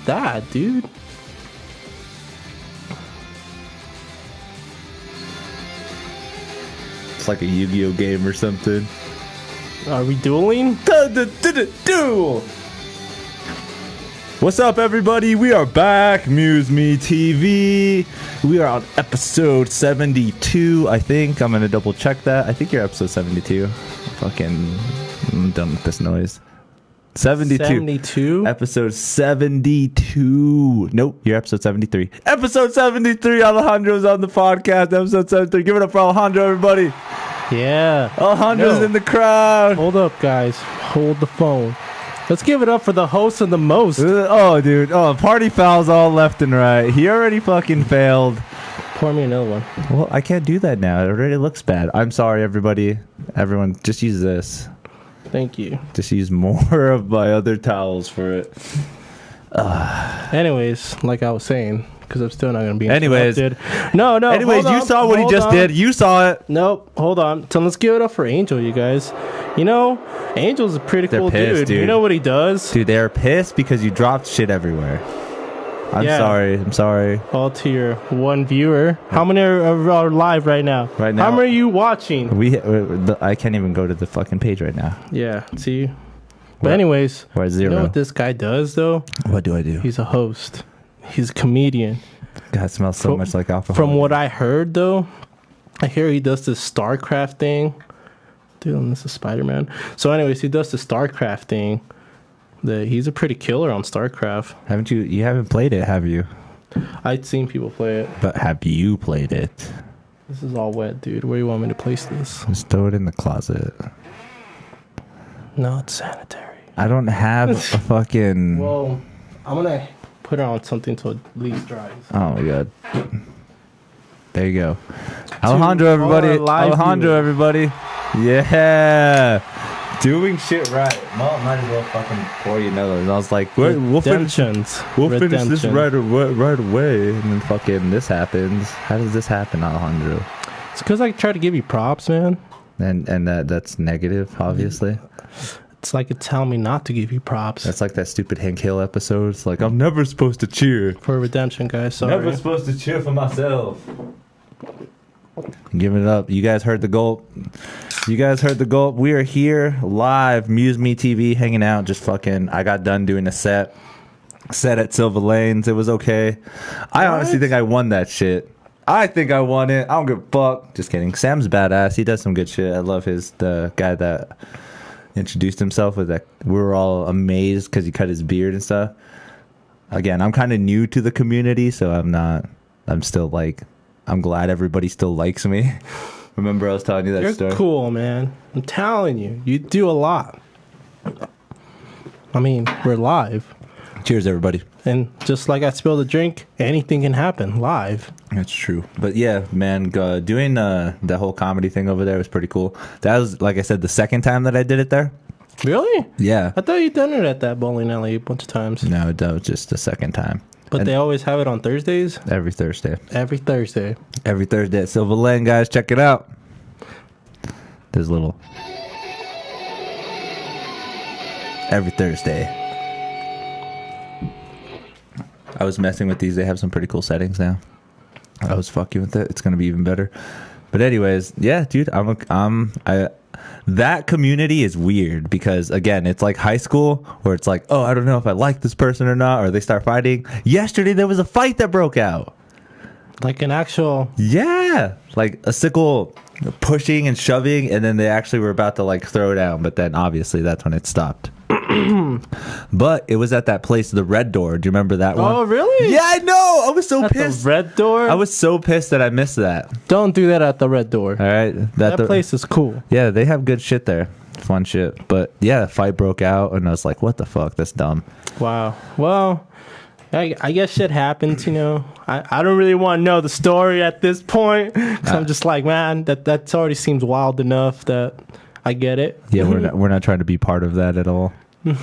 that, dude? It's like a Yu-Gi-Oh game or something. Are we dueling? Duel! What's up, everybody? We are back. MuseMe TV. We are on episode 72, I think. I'm going to double check that. I think you're episode 72. I'm done with this noise. 72. 72? Episode 72. Nope, you're episode 73. Episode 73. Alejandro's on the podcast. Episode 73. Give it up for Alejandro, everybody. Yeah. Alejandro's in the crowd. Hold up, guys. Hold the phone. Let's give it up for the host and the most. Oh, dude. Oh, party fouls all left and right. He already fucking failed. Pour me another one. Well, I can't do that now. It already looks bad. I'm sorry, everybody. Everyone, just use this. Thank you. Just use more of my other towels for it. Anyways, like I was saying, because I'm still not going to be Anyways. interrupted. No. Anyways, you saw what he just did. You saw it. Nope. Hold on. So let's give it up for Angel, you guys. You know, Angel's a pretty cool pissed, dude. You know what he does? Dude, they're pissed because you dropped shit everywhere. I'm sorry. All to your one viewer. How many are live right now? Right now. How many are you watching? I can't even go to the fucking page right now. Yeah, see? But anyways, we're at 0. You know what this guy does, though? What do I do? He's a host. He's a comedian. God, it smells so much like alcohol. From what I heard, though, I hear he does this StarCraft thing. Dude, this is Spider-Man. So anyways, he does the StarCraft thing. He's a pretty killer on StarCraft. You haven't played it, have you? I'd seen people play it. But have you played it? This is all wet, dude. Where do you want me to place this? Just throw it in the closet. No, it's sanitary. I don't have a fucking... Well, I'm going to put it on something till it at least dries. Oh, my God. There you go. Alejandro, everybody. Alejandro, everybody. Yeah. Doing shit right. Well, might as well fucking pour you another. And I was like, we'll finish this right away. And then fucking this happens. How does this happen, Alejandro? It's because I try to give you props, man. And that's negative, obviously. It's like it's telling me not to give you props. That's like that stupid Hank Hill episode. It's like, I'm never supposed to cheer. For redemption, guys. Sorry. Never supposed to cheer for myself. Give it up. You guys heard the gulp. We are here live, MuseMe TV, hanging out. Just fucking, I got done doing a set at Silver Lanes. It was okay. I honestly think I won that shit. I think I won it. I don't give a fuck. Just kidding. Sam's badass. He does some good shit. I love the guy that introduced himself with that. We were all amazed because he cut his beard and stuff. Again, I'm kind of new to the community, so I'm still like, I'm glad everybody still likes me. Remember I was telling you that story? You're cool, man. I'm telling you. You do a lot. I mean, we're live. Cheers, everybody. And just like I spilled a drink, anything can happen live. That's true. But yeah, man, doing that whole comedy thing over there was pretty cool. That was, like I said, the second time that I did it there. Really? Yeah. I thought you'd done it at that bowling alley a bunch of times. No, that was just the second time. But they always have it on Thursdays? Every Thursday. Every Thursday at Silver Lane, guys. Check it out. There's a little... Every Thursday. I was messing with these. They have some pretty cool settings now. I was fucking with it. It's going to be even better. But anyways, yeah, dude, that community is weird because, again, it's like high school where it's like, oh, I don't know if I like this person or not, or they start fighting. Yesterday, there was a fight that broke out. Like an actual... Yeah. Like a sickle pushing and shoving, and then they actually were about to, like, throw down, but then, obviously, that's when it stopped. But it was at that place, the Red Door. Do you remember that one? Oh, really? Yeah, I know. I was so at pissed. The Red Door? I was so pissed that I missed that. Don't do that at the Red Door. All right. That place is cool. Yeah, they have good shit there. Fun shit. But yeah, a fight broke out, and I was like, what the fuck? That's dumb. Wow. Well, I guess shit happens, you know. I don't really want to know the story at this point. Because I'm just like, man, that already seems wild enough that I get it. Yeah, we're not trying to be part of that at all.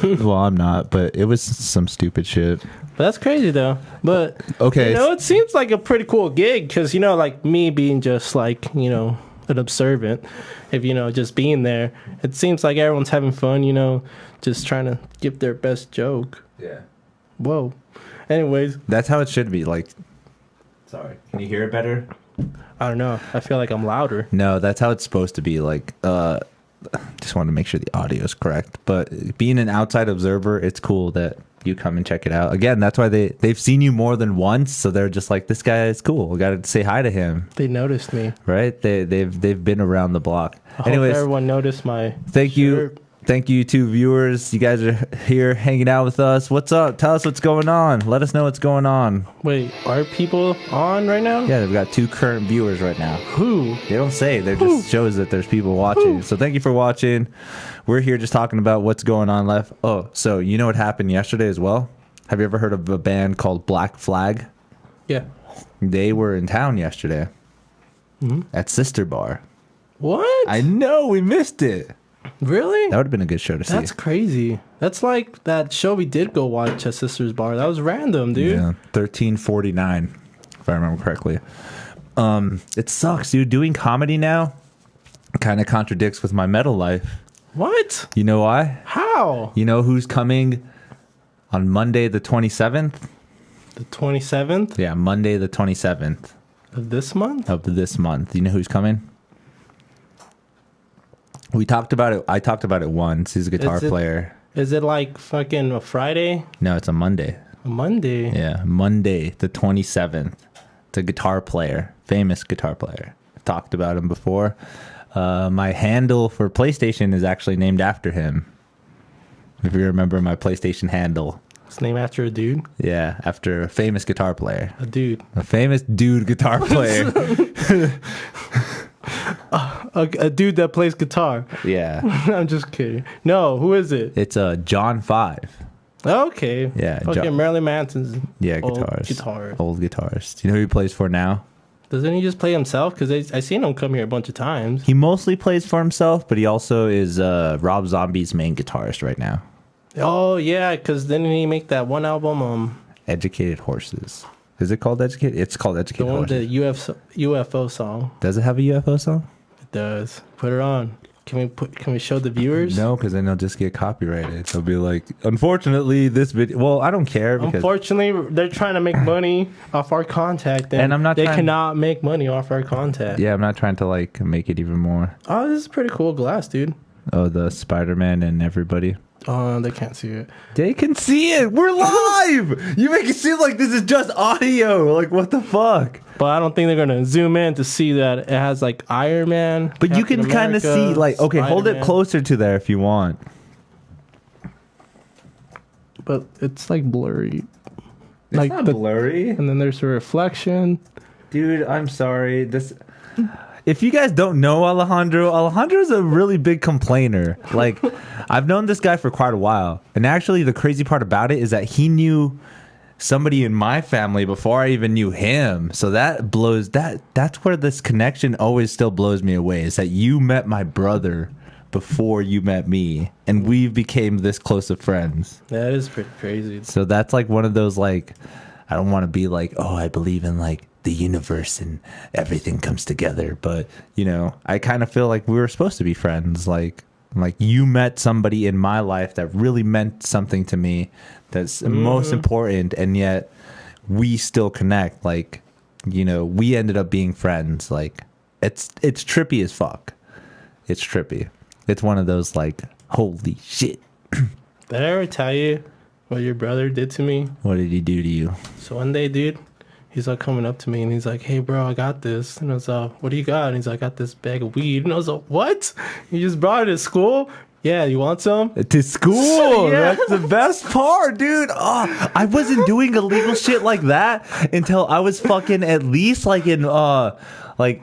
Well, I'm not, but it was some stupid shit. But that's crazy, though. But, okay, you know, it seems like a pretty cool gig because, you know, like me being just like, you know, an observant, if, you know, just being there, it seems like everyone's having fun, you know, just trying to give their best joke. Yeah. Whoa. Anyways, That's how it should be. Like, sorry, can you hear it better? I don't know. I feel like I'm louder. No, that's how it's supposed to be. Like, just want to make sure the audio is correct. But being an outside observer, it's cool that you come and check it out. Again, that's why they've seen you more than once, so they're just like, this guy is cool. We got to say hi to him. They noticed me. Right? They've been around the block. I hope everyone noticed my shirt. Thank you to viewers. You guys are here hanging out with us. What's up? Tell us what's going on. Let us know what's going on. Wait, are people on right now? Yeah, they've got 2 current viewers right now. Who? They don't say. They just shows that there's people watching. Who? So thank you for watching. We're here just talking about what's going on left. Oh, so you know what happened yesterday as well? Have you ever heard of a band called Black Flag? Yeah. They were in town yesterday at Sister Bar. What? I know, we missed it. Really? That would have been a good show to see. That's crazy. That's like that show we did go watch at Sister's Bar. That was random, dude. Yeah, 1349, if I remember correctly. It sucks, dude. Doing comedy now kind of contradicts with my metal life. What? You know why? How? You know who's coming on Monday the 27th? The 27th? Yeah, Monday the 27th. Of this month? Of this month. You know who's coming? We talked about it. I talked about it once. He's a guitar player. Is it like fucking a Friday? No, it's a Monday. A Monday? Yeah, Monday the 27th. It's a guitar player. Famous guitar player. I've talked about him before. My handle for PlayStation is actually named after him. If you remember my PlayStation handle. It's named after a dude? Yeah, after a famous guitar player. A dude. A famous dude guitar player. A dude that plays guitar. Yeah. I'm just kidding. No, who is it? It's John 5. Okay. Yeah. Okay, Marilyn Manson's Guitars. Old guitars. Do you know who he plays for now? Doesn't he just play himself? Because I seen him come here a bunch of times. He mostly plays for himself, but he also is Rob Zombie's main guitarist right now. Oh, yeah, because didn't he make that one album? Educated Horses. Is it called Educated? It's called Educated Horses. The UFO song. Does it have a UFO song? It does. Put it on. Can we show the viewers? No, because then they'll just get copyrighted. So it'll be like, unfortunately, this video. Well, I don't care. Because unfortunately, they're trying to make money off our content, and I'm not. They cannot make money off our content. Yeah, I'm not trying to like make it even more. Oh, this is pretty cool glass, dude. Oh, the Spider-Man and everybody. Oh, they can't see it. They can see it. We're live. You make it seem like this is just audio. Like, what the fuck? But I don't think they're gonna zoom in to see that it has like Iron Man. But Captain you can kind of see, like, okay, Spider-Man. Hold it closer to there if you want. But it's like blurry. It's like not blurry. And then there's a reflection. Dude, I'm sorry. If you guys don't know Alejandro's a really big complainer. Like, I've known this guy for quite a while. And actually, the crazy part about it is that he knew somebody in my family before I even knew him. So that's where this connection always still blows me away, is that you met my brother before you met me. And we became this close of friends. That is pretty crazy. So that's like one of those, like, I don't want to be like, oh, I believe in, like, the universe and everything comes together, but you know, I kind of feel like we were supposed to be friends. Like you met somebody in my life that really meant something to me, that's most important, and yet we still connect. Like, you know, we ended up being friends. Like, it's trippy as fuck. It's trippy. It's one of those like, holy shit. Did I ever tell you what your brother did to me? What did he do to you? So one day, dude, he's like coming up to me and he's like, hey, bro, I got this. And I was like, what do you got? And he's like, I got this bag of weed. And I was like, what? You just brought it to school? Yeah, you want some? To school. Yeah. That's the best part, dude. Oh, I wasn't doing illegal shit like that until I was fucking at least like in like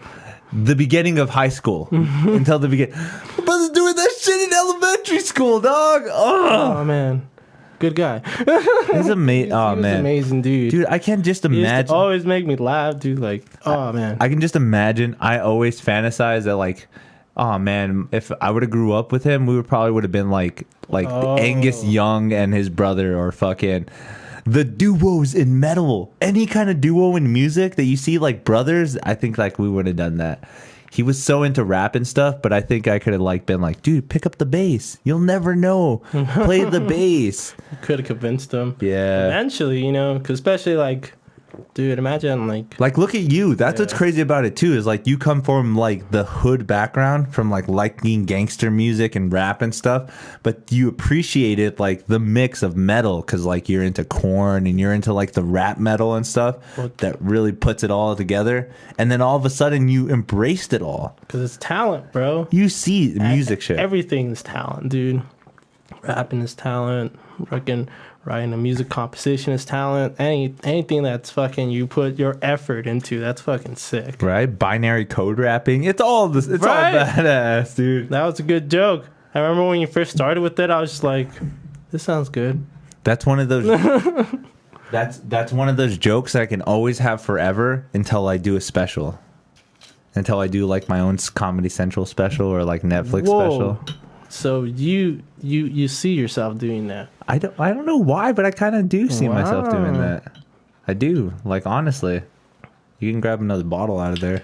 the beginning of high school. Until the beginning. I wasn't doing that shit in elementary school, dog. Oh man. Good guy. He's amazing. Oh, man. Amazing dude. Dude, I can't just imagine. He used to always make me laugh, dude. Like, oh, man. I can just imagine. I always fantasize that, like, oh, man, if I would have grew up with him, we would have been like Angus Young and his brother, or fucking the duos in metal. Any kind of duo in music that you see, like brothers, I think like we would have done that. he was so into rap and stuff, but I think I could have like been like, dude, pick up the bass. You'll never know. Play the bass. Could have convinced him. Yeah. Eventually, you know, because especially like, dude, imagine like look at you. That's what's crazy about it too, is like you come from like the hood background, from like liking gangster music and rap and stuff, but you appreciated like the mix of metal because like you're into Korn and you're into like the rap metal and stuff that really puts it all together. And then all of a sudden you embraced it all. Because it's talent, bro. You see music shit. Everything is talent, dude. Rapping is talent. Fucking writing a music composition is talent. Anything that's fucking you put your effort into, that's fucking sick. Right? Binary code rapping. It's all this. It's all badass, dude. That was a good joke. I remember when you first started with it, I was just like, this sounds good. That's one of those. that's one of those jokes I can always have forever until I do a special. Until I do like my own Comedy Central special or like Netflix special. So you see yourself doing that? I don't know why, but I kind of do see myself doing that. I do. Like, honestly, you can grab another bottle out of there.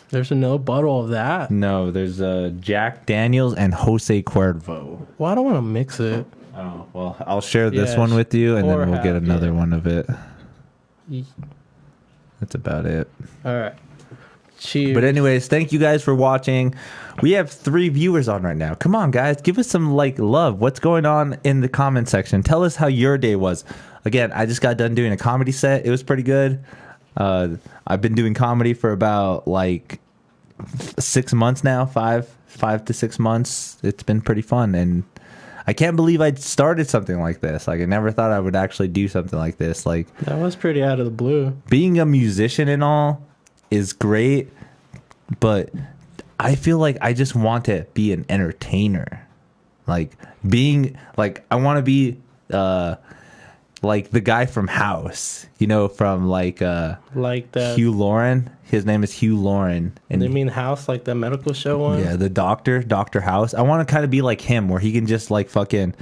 There's another bottle of that? No, there's Jack Daniels and Jose Cuervo. Well, I don't want to mix it. Oh, well, I'll share this one with you, and then we'll get another one of it. That's about it. All right. Cheers. But anyways, thank you guys for watching. We have 3 viewers on right now. Come on, guys. Give us some like love. What's going on in the comment section? Tell us how your day was. Again, I just got done doing a comedy set. It was pretty good. I've been doing comedy for about like 6 months now, 5 to 6 months. It's been pretty fun, and I can't believe I started something like this. Like, I never thought I would actually do something like this. Like, that was pretty out of the blue. Being a musician and all is great, but I feel like I just want to be an entertainer. Like, being like, I want to be like the guy from House, you know, from like that Hugh Lauren. His name is Hugh Lauren. And they mean House, like the medical show one? Yeah, the Dr. House. I want to kind of be like him, where he can just like fucking,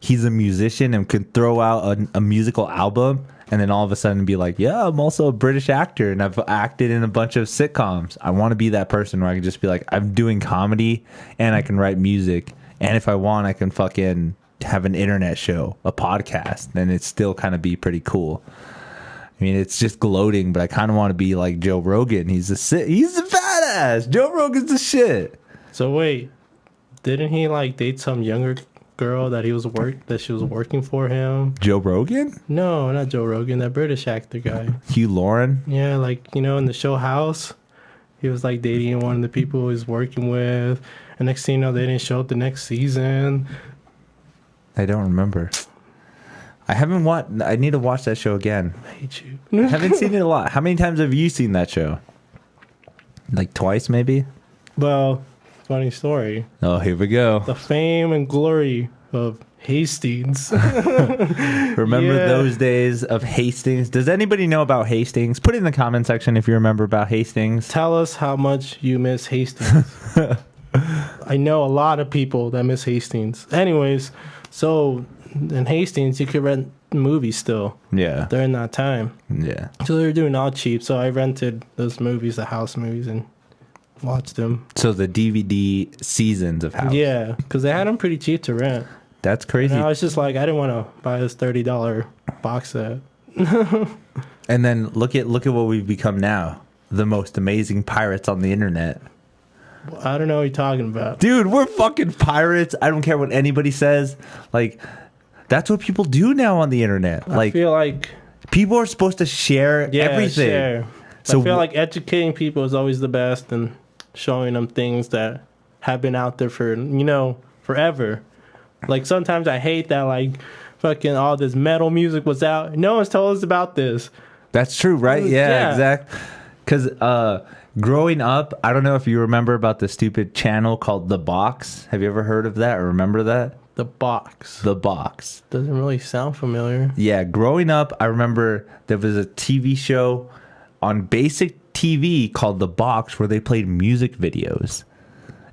he's a musician and can throw out a musical album, and then all of a sudden be like, yeah, I'm also a British actor and I've acted in a bunch of sitcoms. I want to be that person where I can just be like, I'm doing comedy and I can write music. And if I want, I can fucking have an internet show, a podcast, and it still kind of be pretty cool. I mean, it's just gloating, but I kind of want to be like Joe Rogan. He's a badass. Joe Rogan's the shit. So wait, didn't he like date some younger girl that she was working for him? Joe Rogan? No, not Joe Rogan. That British actor guy. Hugh Lauren? Yeah, like, you know, in the show House, he was like dating one of the people he was working with, and next thing you know, they didn't show up the next season. I don't remember. I need to watch that show again. I hate you. I haven't seen it a lot. How many times have you seen that show? Like twice, maybe? Well, funny story. Oh, here we go. The fame and glory of Hastings. Remember those days of Hastings? Does anybody know about Hastings? Put it in the comment section if you remember about Hastings. Tell us how much you miss Hastings. I know a lot of people that miss Hastings. Anyways, so in Hastings, you could rent movies still. Yeah. During that time. Yeah. So they were doing all cheap. So I rented those movies, the House movies, and watched them. So the DVD seasons of House. Yeah, because they had them pretty cheap to rent. That's crazy. And I was just like, I didn't want to buy this $30 box set. And then look at what we've become now. The most amazing pirates on the internet. I don't know what you're talking about. Dude, we're fucking pirates. I don't care what anybody says. Like, that's what people do now on the internet. Like, I feel like people are supposed to share everything. Share. So I feel like educating people is always the best, and showing them things that have been out there for, you know, forever. Like, sometimes I hate that, like, fucking all this metal music was out. No one's told us about this. That's true, right? Yeah. Exactly. Because growing up, I don't know if you remember about the stupid channel called The Box. Have you ever heard of that or remember that? The Box. The Box. Doesn't really sound familiar. Yeah, growing up, I remember there was a TV show on basic TV called The Box where they played music videos.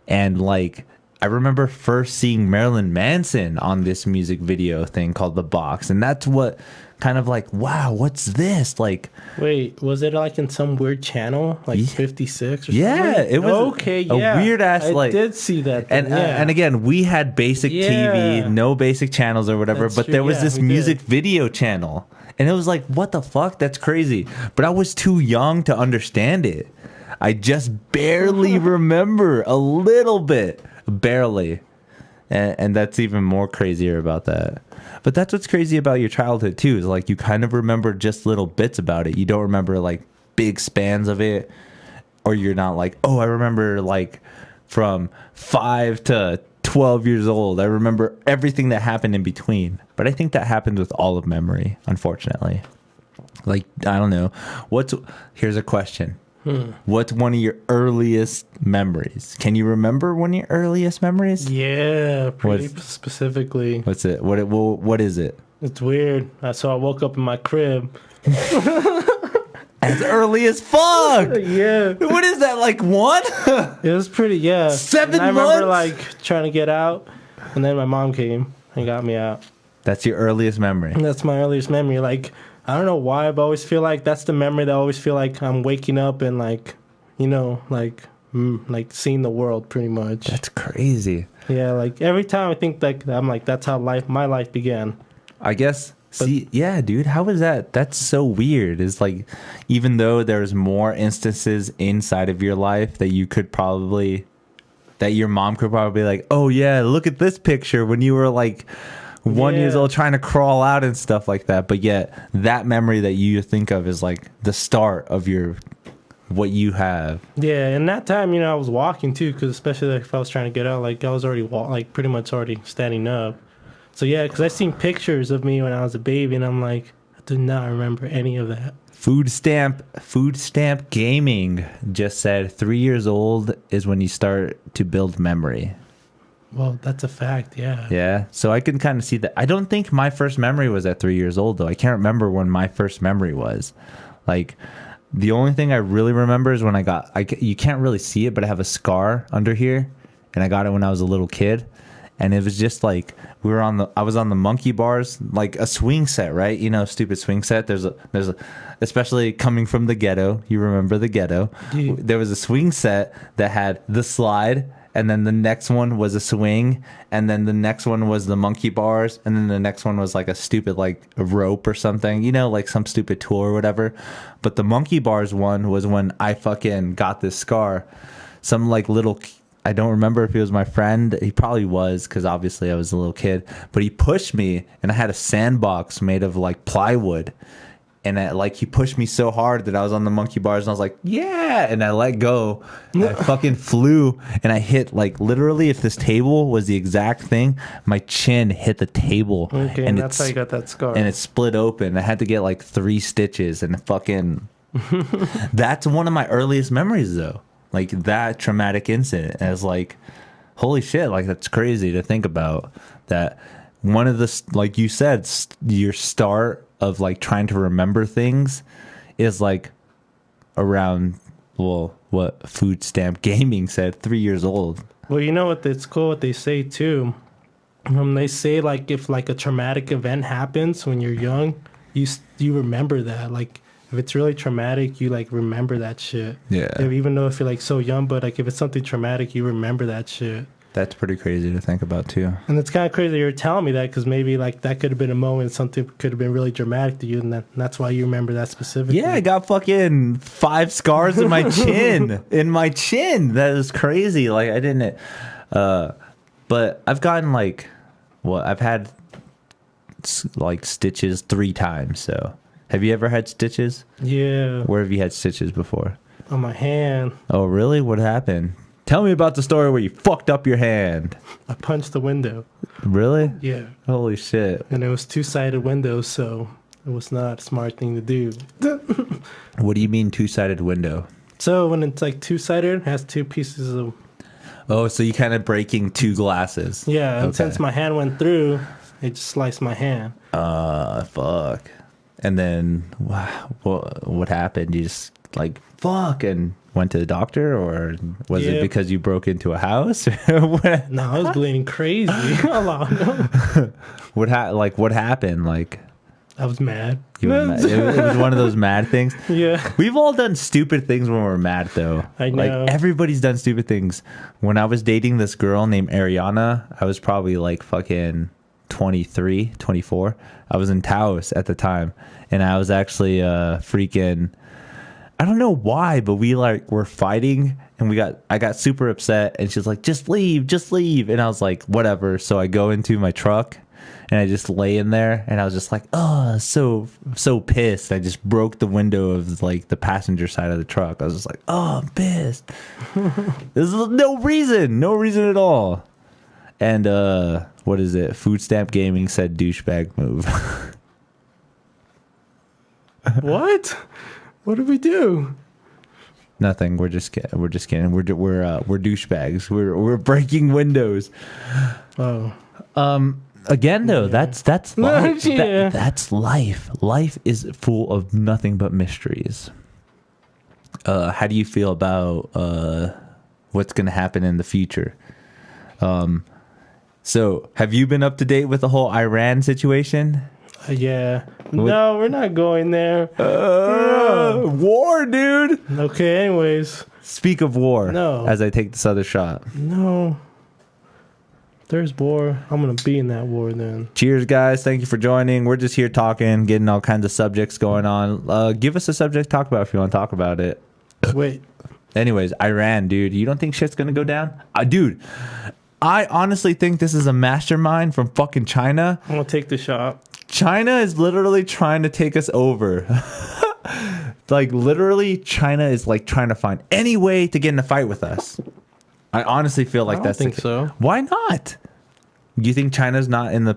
And, like, I remember first seeing Marilyn Manson on this music video thing called The Box, and that's what kind of like, wow, what's this? Like, wait, was it like in some weird channel, like 56 or something? Yeah, it was okay. Yeah, a weird ass. I did see that. And again, we had basic TV, no basic channels or whatever. That's but true. there was Yeah, this we music did. video channel, and it was like, what the fuck? That's crazy. But I was too young to understand it. I just barely remember a little bit, barely, and that's even more crazier about that. But that's what's crazy about your childhood too, is like you kind of remember just little bits about it. You don't remember like big spans of it, or you're not like, oh, I remember like from 5 to 12 years old. I remember everything that happened in between. But I think that happens with all of memory, unfortunately. Like, I don't know. Here's a question. What's one of your earliest memories? Can you remember one of your earliest memories? Yeah, pretty specifically. What's it? What is it? It's weird. So I woke up in my crib. As early as fuck. Yeah. What is that, like 1? It was pretty, yeah. 7 and I remember months? like trying to get out, and then my mom came and got me out. That's your earliest memory. And that's my earliest memory. Like, I don't know why, but I always feel like that's the memory that I always feel like I'm waking up and like, you know, like seeing the world pretty much. That's crazy. Yeah, like every time I think like I'm like that's how my life began. I guess. Yeah, dude, how is that? That's so weird. It's like, even though there's more instances inside of your life that you could probably, that your mom could probably be like, oh yeah, look at this picture when you were like 1 years old trying to crawl out and stuff like that. But yet that memory that you think of is like the start of what you have. Yeah, and that time, you know, I was walking too, because especially like, if I was trying to get out, like I was already pretty much already standing up. So yeah, because I seen pictures of me when I was a baby, and I'm like, I do not remember any of that. Food stamp gaming just said 3 years old is when you start to build memory. Well, that's a fact, yeah. Yeah, so I can kind of see that. I don't think my first memory was at 3 years old, though. I can't remember when my first memory was. Like, the only thing I really remember is when you can't really see it, but I have a scar under here, and I got it when I was a little kid. And it was just like, I was on the monkey bars, like a swing set, right? You know, stupid swing set. There's a, especially coming from the ghetto. You remember the ghetto. Yeah. There was a swing set that had the slide, and then the next one was a swing, and then the next one was the monkey bars, and then the next one was like a stupid like a rope or something, you know, like some stupid tool or whatever. But the monkey bars one was when I fucking got this scar. Some like little, I don't remember if he was my friend. He probably was, because obviously I was a little kid. But he pushed me, and I had a sandbox made of like plywood. And he pushed me so hard that I was on the monkey bars, and I was like, yeah. And I let go. And I fucking flew, and I hit, like, literally, if this table was the exact thing, my chin hit the table. Okay, and that's how you got that scar. And it split open. I had to get like 3 stitches, and fucking. That's one of my earliest memories, though. Like, that traumatic incident. And I was like, holy shit, like, that's crazy to think about. That one of the, like you said, your start of, like, trying to remember things is, like, around, well, what Food Stamp Gaming said, 3 years old. Well, you know what? It's cool what they say, too. They say, like, if, like, a traumatic event happens when you're young, you remember that. Like, if it's really traumatic, you, like, remember that shit. Yeah. Even though if you're, like, so young, but, like, if it's something traumatic, you remember that shit. That's pretty crazy to think about, too. And it's kind of crazy you're telling me that, because maybe, like, that could have been a moment, something could have been really dramatic to you, and that's why you remember that specifically. Yeah, I got fucking 5 scars in my chin. That is crazy. Like, I didn't... but I've gotten, like... Well, I've had, like, stitches 3 times, so... Have you ever had stitches? Yeah. Where have you had stitches before? On my hand. Oh, really? What happened? Tell me about the story where you fucked up your hand. I punched the window. Really? Yeah. Holy shit. And it was 2-sided window, so it was not a smart thing to do. What do you mean 2-sided window? So when it's like 2-sided, it has 2 pieces of... Oh, so you kind of breaking 2 glasses. Yeah, and Okay. since my hand went through, it just sliced my hand. Fuck. And then, wow, what happened? You just, like, fuck, and went to the doctor, or was it Yeah. because you broke into a house? No, I was bleeding crazy. A lot. What happened? Like, I was mad. you were mad. It was one of those mad things. Yeah. We've all done stupid things when we're mad, though. I know. Like, everybody's done stupid things. When I was dating this girl named Ariana, I was probably like fucking 23, 24. I was in Taos at the time, and I was actually freaking, I don't know why, but we like were fighting, and I got super upset, and she's like, just leave. And I was like, whatever. So I go into my truck, and I just lay in there, and I was just like, oh, so pissed. I just broke the window of like the passenger side of the truck. I was just like, oh, I'm pissed. There's no reason at all. And what is it? Food Stamp Gaming said douchebag move. What? What did we do? Nothing. We're just kidding. We're douchebags. We're breaking windows. Oh. Again, though, that's life. Yeah. That's life. Life is full of nothing but mysteries. How do you feel about what's going to happen in the future? So, have you been up to date with the whole Iran situation? Yeah. No, we're not going there. War, dude. Okay, anyways. Speak of war. No. As I take this other shot. No. There's war. I'm going to be in that war then. Cheers, guys. Thank you for joining. We're just here talking, getting all kinds of subjects going on. Give us a subject to talk about if you want to talk about it. Wait. Anyways, Iran, dude. You don't think shit's going to go down? Dude, I honestly think this is a mastermind from fucking China. I'm going to take the shot. China is literally trying to take us over. Like, literally, China is like trying to find any way to get in a fight with us. I honestly feel like I don't that's think so. Why not? Do you think China's not in the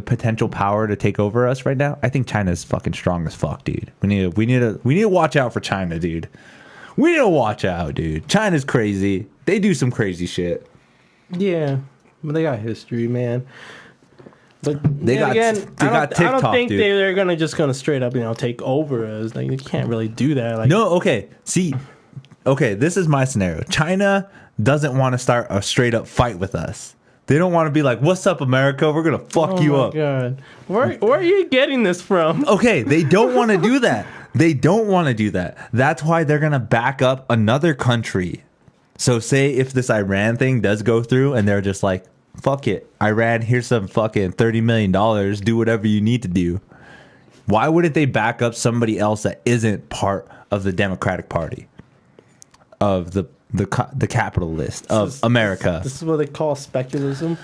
potential power to take over us right now? I think China's fucking strong as fuck, dude. We need to watch out for China, dude. We need to watch out, dude. China's crazy. They do some crazy shit. Yeah. But they got history, man. But They then got again, I TikTok, don't think dude. they're gonna just straight up, take over us. Like, you can't really do that. Like, No, okay. See, okay, this is my scenario. China doesn't want to start a straight up fight with us. They don't want to be like, "What's up, America? We're gonna fuck you up." God, where are you getting this from? Okay, they don't want to do that. They don't want to do that. That's why they're gonna back up another country. So, say if this Iran thing does go through, and they're just like, "Fuck it, Iran. Here's some fucking $30 million. Do whatever you need to do." Why wouldn't they back up somebody else that isn't part of the Democratic Party, of the capitalist of America? This is what they call speculism.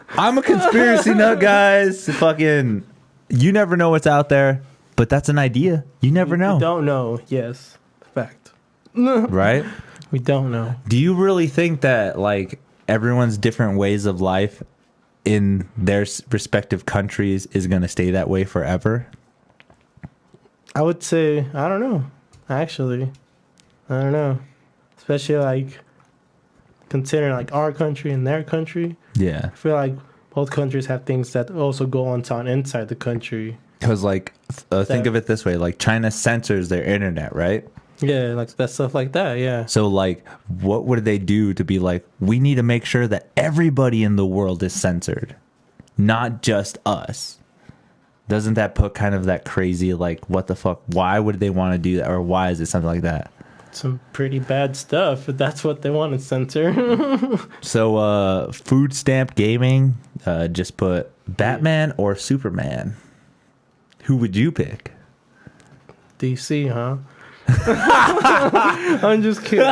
I'm a conspiracy nut, guys. Fucking, you never know what's out there, but that's an idea. You never know, We don't know. Yes, fact. right? We don't know. Do you really think that like everyone's different ways of life in their respective countries is going to stay that way forever? I would say I don't know. Actually, I don't know. Especially like considering like our country and their country. Yeah, I feel like both countries have things that also go on inside the country. because like think of it this way: like China censors their internet, right? Yeah, like that stuff like that. Yeah. So like, what would they do to be like, we need to make sure that everybody in the world is censored, not just us? Doesn't that put kind of that crazy, like, what the fuck? Why would they want to do that? Or why is it something like that? Some pretty bad stuff, but that's what they want to censor. So, Food Stamp Gaming just put Batman or Superman. Who would you pick? DC, huh? I'm just kidding.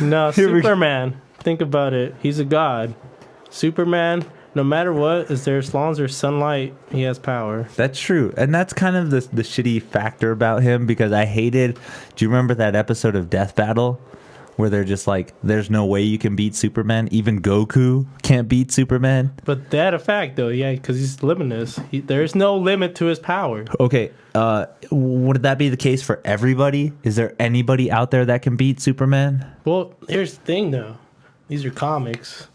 No, Superman. Think about it. He's a god. Superman, no matter what, as long as there's sunlight, he has power. That's true. And that's kind of the shitty factor about him, because I hated... Do you remember that episode of Death Battle? Where they're just like, there's no way you can beat Superman. Even Goku can't beat Superman. But that a fact, though, yeah, because he's limitless. There's no limit to his power. Okay, would that be the case for everybody? Is there anybody out there that can beat Superman? Well, here's the thing, though. These are comics.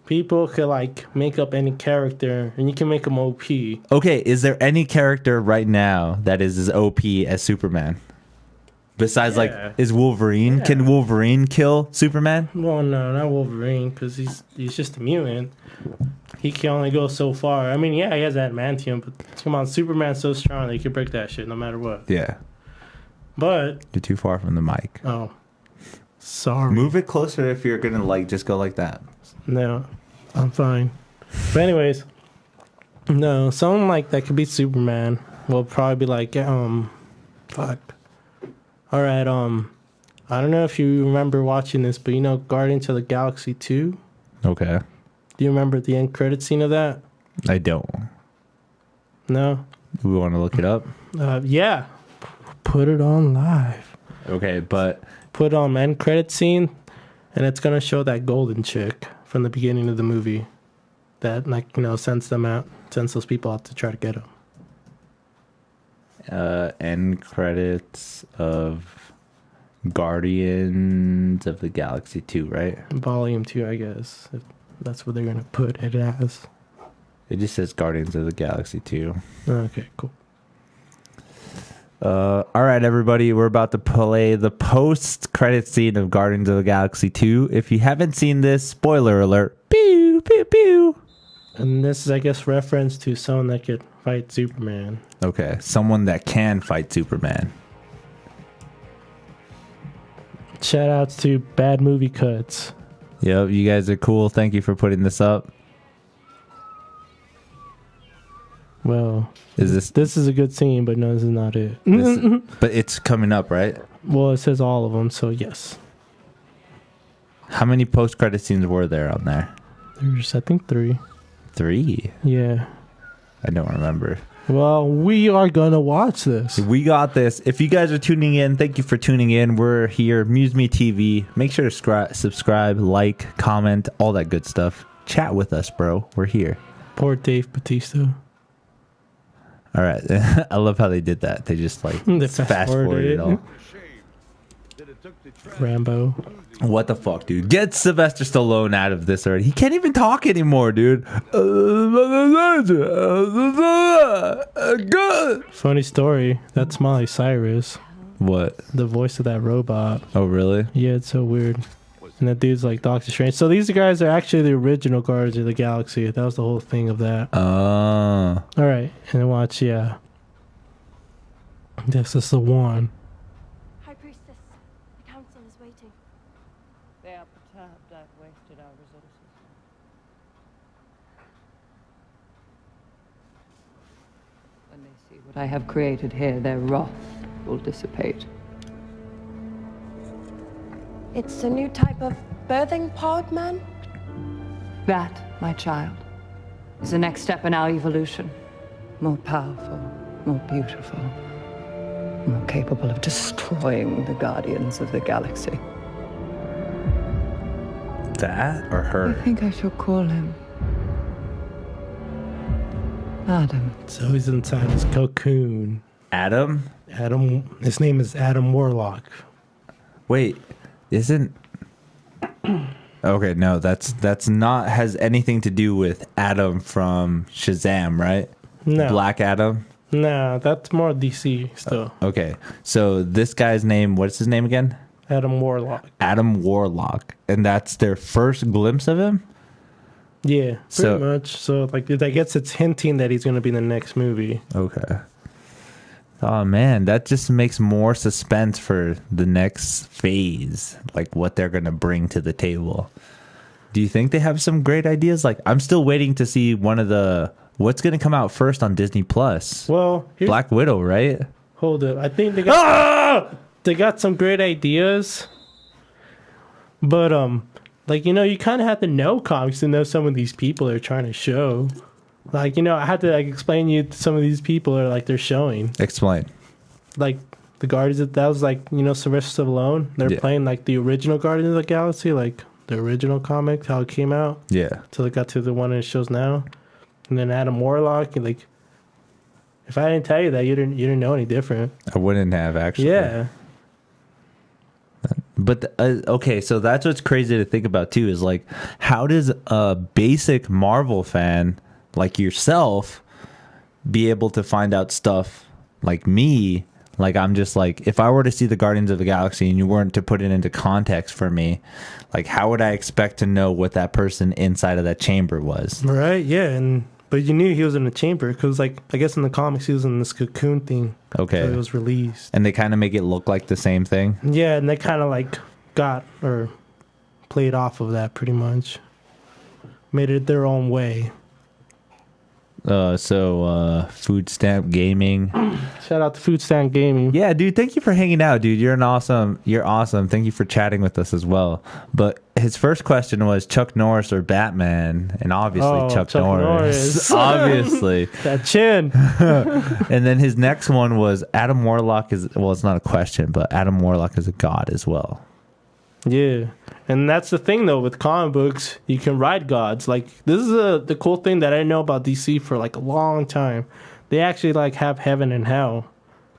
People could, like, make up any character, and you can make them OP. Okay, is there any character right now that is as OP as Superman? Besides, like, Yeah. is Wolverine? Yeah. Can Wolverine kill Superman? Well, no, not Wolverine, because he's just a mutant. He can only go so far. I mean, yeah, he has adamantium, but come on, Superman's so strong that he can break that shit no matter what. Yeah. But You're too far from the mic. oh, sorry. Move it closer if you're gonna like just go like that. No, I'm fine. But anyways, no, someone like that could be Superman. Will probably be like, fuck. All right, I don't know if you remember watching this, but you know, Guardians of the Galaxy 2. Okay. Do you remember the end credit scene of that? I don't. No. We want to look it up. Yeah. Put it on live. Okay, but Put on end credit scene, and it's gonna show that golden chick from the beginning of the movie, that like sends those people out to try to get them. end credits of Guardians of the Galaxy 2, right? Volume 2, I guess. If that's what they're gonna put it as. It just says Guardians of the Galaxy 2. Okay, cool. All right, everybody, we're about to play the post-credit scene of Guardians of the Galaxy 2. If you haven't seen this, spoiler alert. Pew, pew, pew. And this is, I guess, reference to someone that could fight Superman. Okay, someone that can fight Superman. Shout outs to Bad Movie Cuts. Yep, you guys are cool. Thank you for putting this up. Well, Is this is a good scene, but no, this is not it. this? But it's coming up, right? Well, it says all of them, so yes. How many post-credit scenes were there on there? There's, I think, 3. 3? Yeah. I don't remember. Well, we are gonna watch this. We got this. If you guys are tuning in, thank you for tuning in. We're here, MuseMe TV. Make sure to subscribe, like, comment, all that good stuff. Chat with us, bro. We're here. Poor Dave Bautista. All right. I love how they did that. They just like They fast forwarded it all. Rambo. What the fuck, dude? Get Sylvester Stallone out of this already. He can't even talk anymore, dude. Funny story. That's Miley Cyrus. What? The voice of that robot. Oh, really? Yeah, it's so weird. And that dude's like Doctor Strange. So these guys are actually the original Guardians of the Galaxy. That was the whole thing of that. Oh. All right. And then watch, yeah. This is the one. High Priestess, the council is waiting. They are perturbed I've wasted our resources. When they see what I have created here, their wrath will dissipate. It's a new type of birthing pod, man? That, my child, is the next step in our evolution. More powerful, more beautiful, more capable of destroying the Guardians of the Galaxy. That or I her? think I shall call him Adam. So he's inside his cocoon. Adam? Adam. His name is Adam Warlock. Wait, isn't... Okay, no, that's not has anything to do with Adam from Shazam, right? No. Black Adam? No, that's more DC still. Okay, so this guy's name, what's his name again? Adam Warlock. Adam Warlock. And that's their first glimpse of him? Yeah, pretty So- much. So, like, I guess it's hinting that he's going to be in the next movie. Okay. Oh, man, that just makes more suspense for the next phase, like what they're going to bring to the table. Do you think they have some great ideas? Like, I'm still waiting to see one of the... What's going to come out first on Disney Plus? Well, here's, Black Widow, right? hold up. I think they got some great ideas. But, like, you kind of have to know comics to know some of these people they're trying to show. Like, I had to, like, explain you some of these people are, like, they're showing. Explain. Like, the Guardians, that was, like, Sylvester Stallone. They're Yeah. playing, like, the original Guardians of the Galaxy, like, the original comic, how it came out. Yeah. Till it got to the one it shows now. And then Adam Warlock, and, like, if I didn't tell you that, you didn't know any different. I wouldn't have, actually. Yeah. But okay, so that's what's crazy to think about too is like, how does a basic Marvel fan like yourself be able to find out stuff like me, Like, I'm just like, if I were to see the Guardians of the Galaxy and you weren't to put it into context for me, like, how would I expect to know what that person inside of that chamber was? Right, yeah, but you knew he was in the chamber because, like, I guess in the comics he was in this cocoon thing. Okay. So it was released. And they kind of make it look like the same thing? Yeah, and they kind of, like, got or played off of that pretty much. Made it their own way. Food Stamp Gaming. Shout out to Food Stamp Gaming. Yeah, dude, thank you for hanging out, dude. You're awesome. Thank you for chatting with us as well. But his first question was Chuck Norris or Batman, and obviously Chuck Norris. Obviously. That chin. And then his next one was Adam Warlock is, well, it's not a question, but Adam Warlock is a god as well. Yeah. And that's the thing, though, with comic books, you can ride gods. Like, this is the cool thing that I didn't know about DC for, like, a long time. They actually, like, have heaven and hell.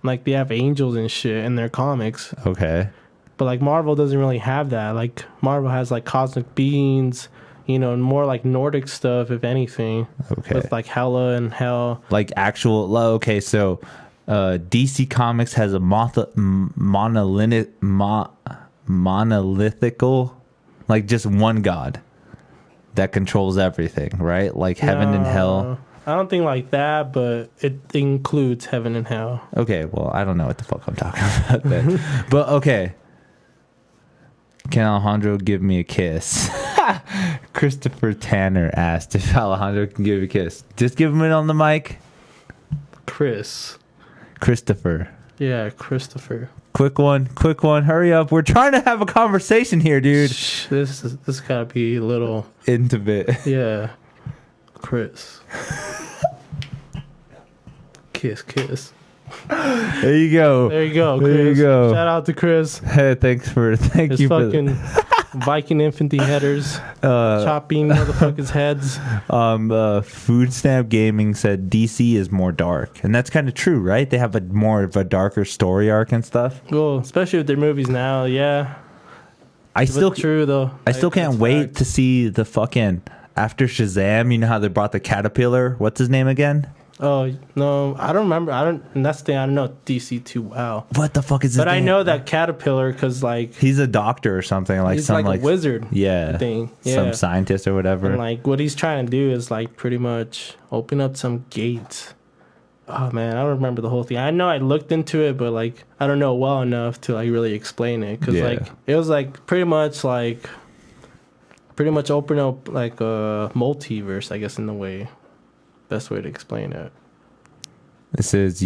Like, they have angels and shit in their comics. Okay. But, like, Marvel doesn't really have that. Like, Marvel has, like, cosmic beings, you know, and more, like, Nordic stuff, if anything. Okay. With, like, Hela and Hell. Like, actual... Okay, so DC Comics has a monolithical, like, just one god that controls everything, right? Like heaven and hell. I don't think like that, but it includes heaven and hell. Okay, well, I don't know what the fuck I'm talking about then. But okay, can Alejandro give me a kiss? Christopher Tanner asked if Alejandro can give a kiss. Just give him it on the mic. Christopher. Yeah, Christopher. Quick one. Hurry up. We're trying to have a conversation here, dude. This gotta be a little intimate. Yeah. Chris. Kiss. There you go. There you go, Chris. There you go. Shout out to Chris. Hey, thank His you fucking Viking infantry headers. Chopping motherfuckers' heads. Food Stamp Gaming said DC is more dark. And that's kind of true, right? They have more of a darker story arc and stuff. Well, especially with their movies now, yeah. True though. I still can't wait to see the fucking after Shazam. You know how they brought the caterpillar? What's his name again? Oh no, I don't remember. And that's the thing. I don't know DC too well. What the fuck is his name? But I know that caterpillar because like he's a doctor or something. Like he's some like a wizard. Yeah, thing. Yeah. Some scientist or whatever. And like what he's trying to do is like pretty much open up some gates. Oh man, I don't remember the whole thing. I know I looked into it, but like I don't know well enough to like really explain it because like it was like pretty much open up like a multiverse, I guess, in the way. Best way to explain it. It says,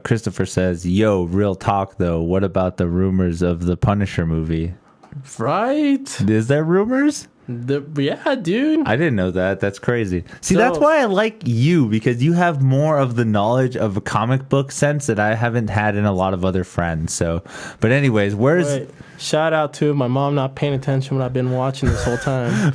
Christopher says, real talk though. What about the rumors of the Punisher movie? Right? Is there rumors? Yeah, dude. I didn't know that. That's crazy. See, that's why I like you, because you have more of the knowledge of a comic book sense that I haven't had in a lot of other friends. So, but anyways, shout out to my mom not paying attention when I've been watching this whole time.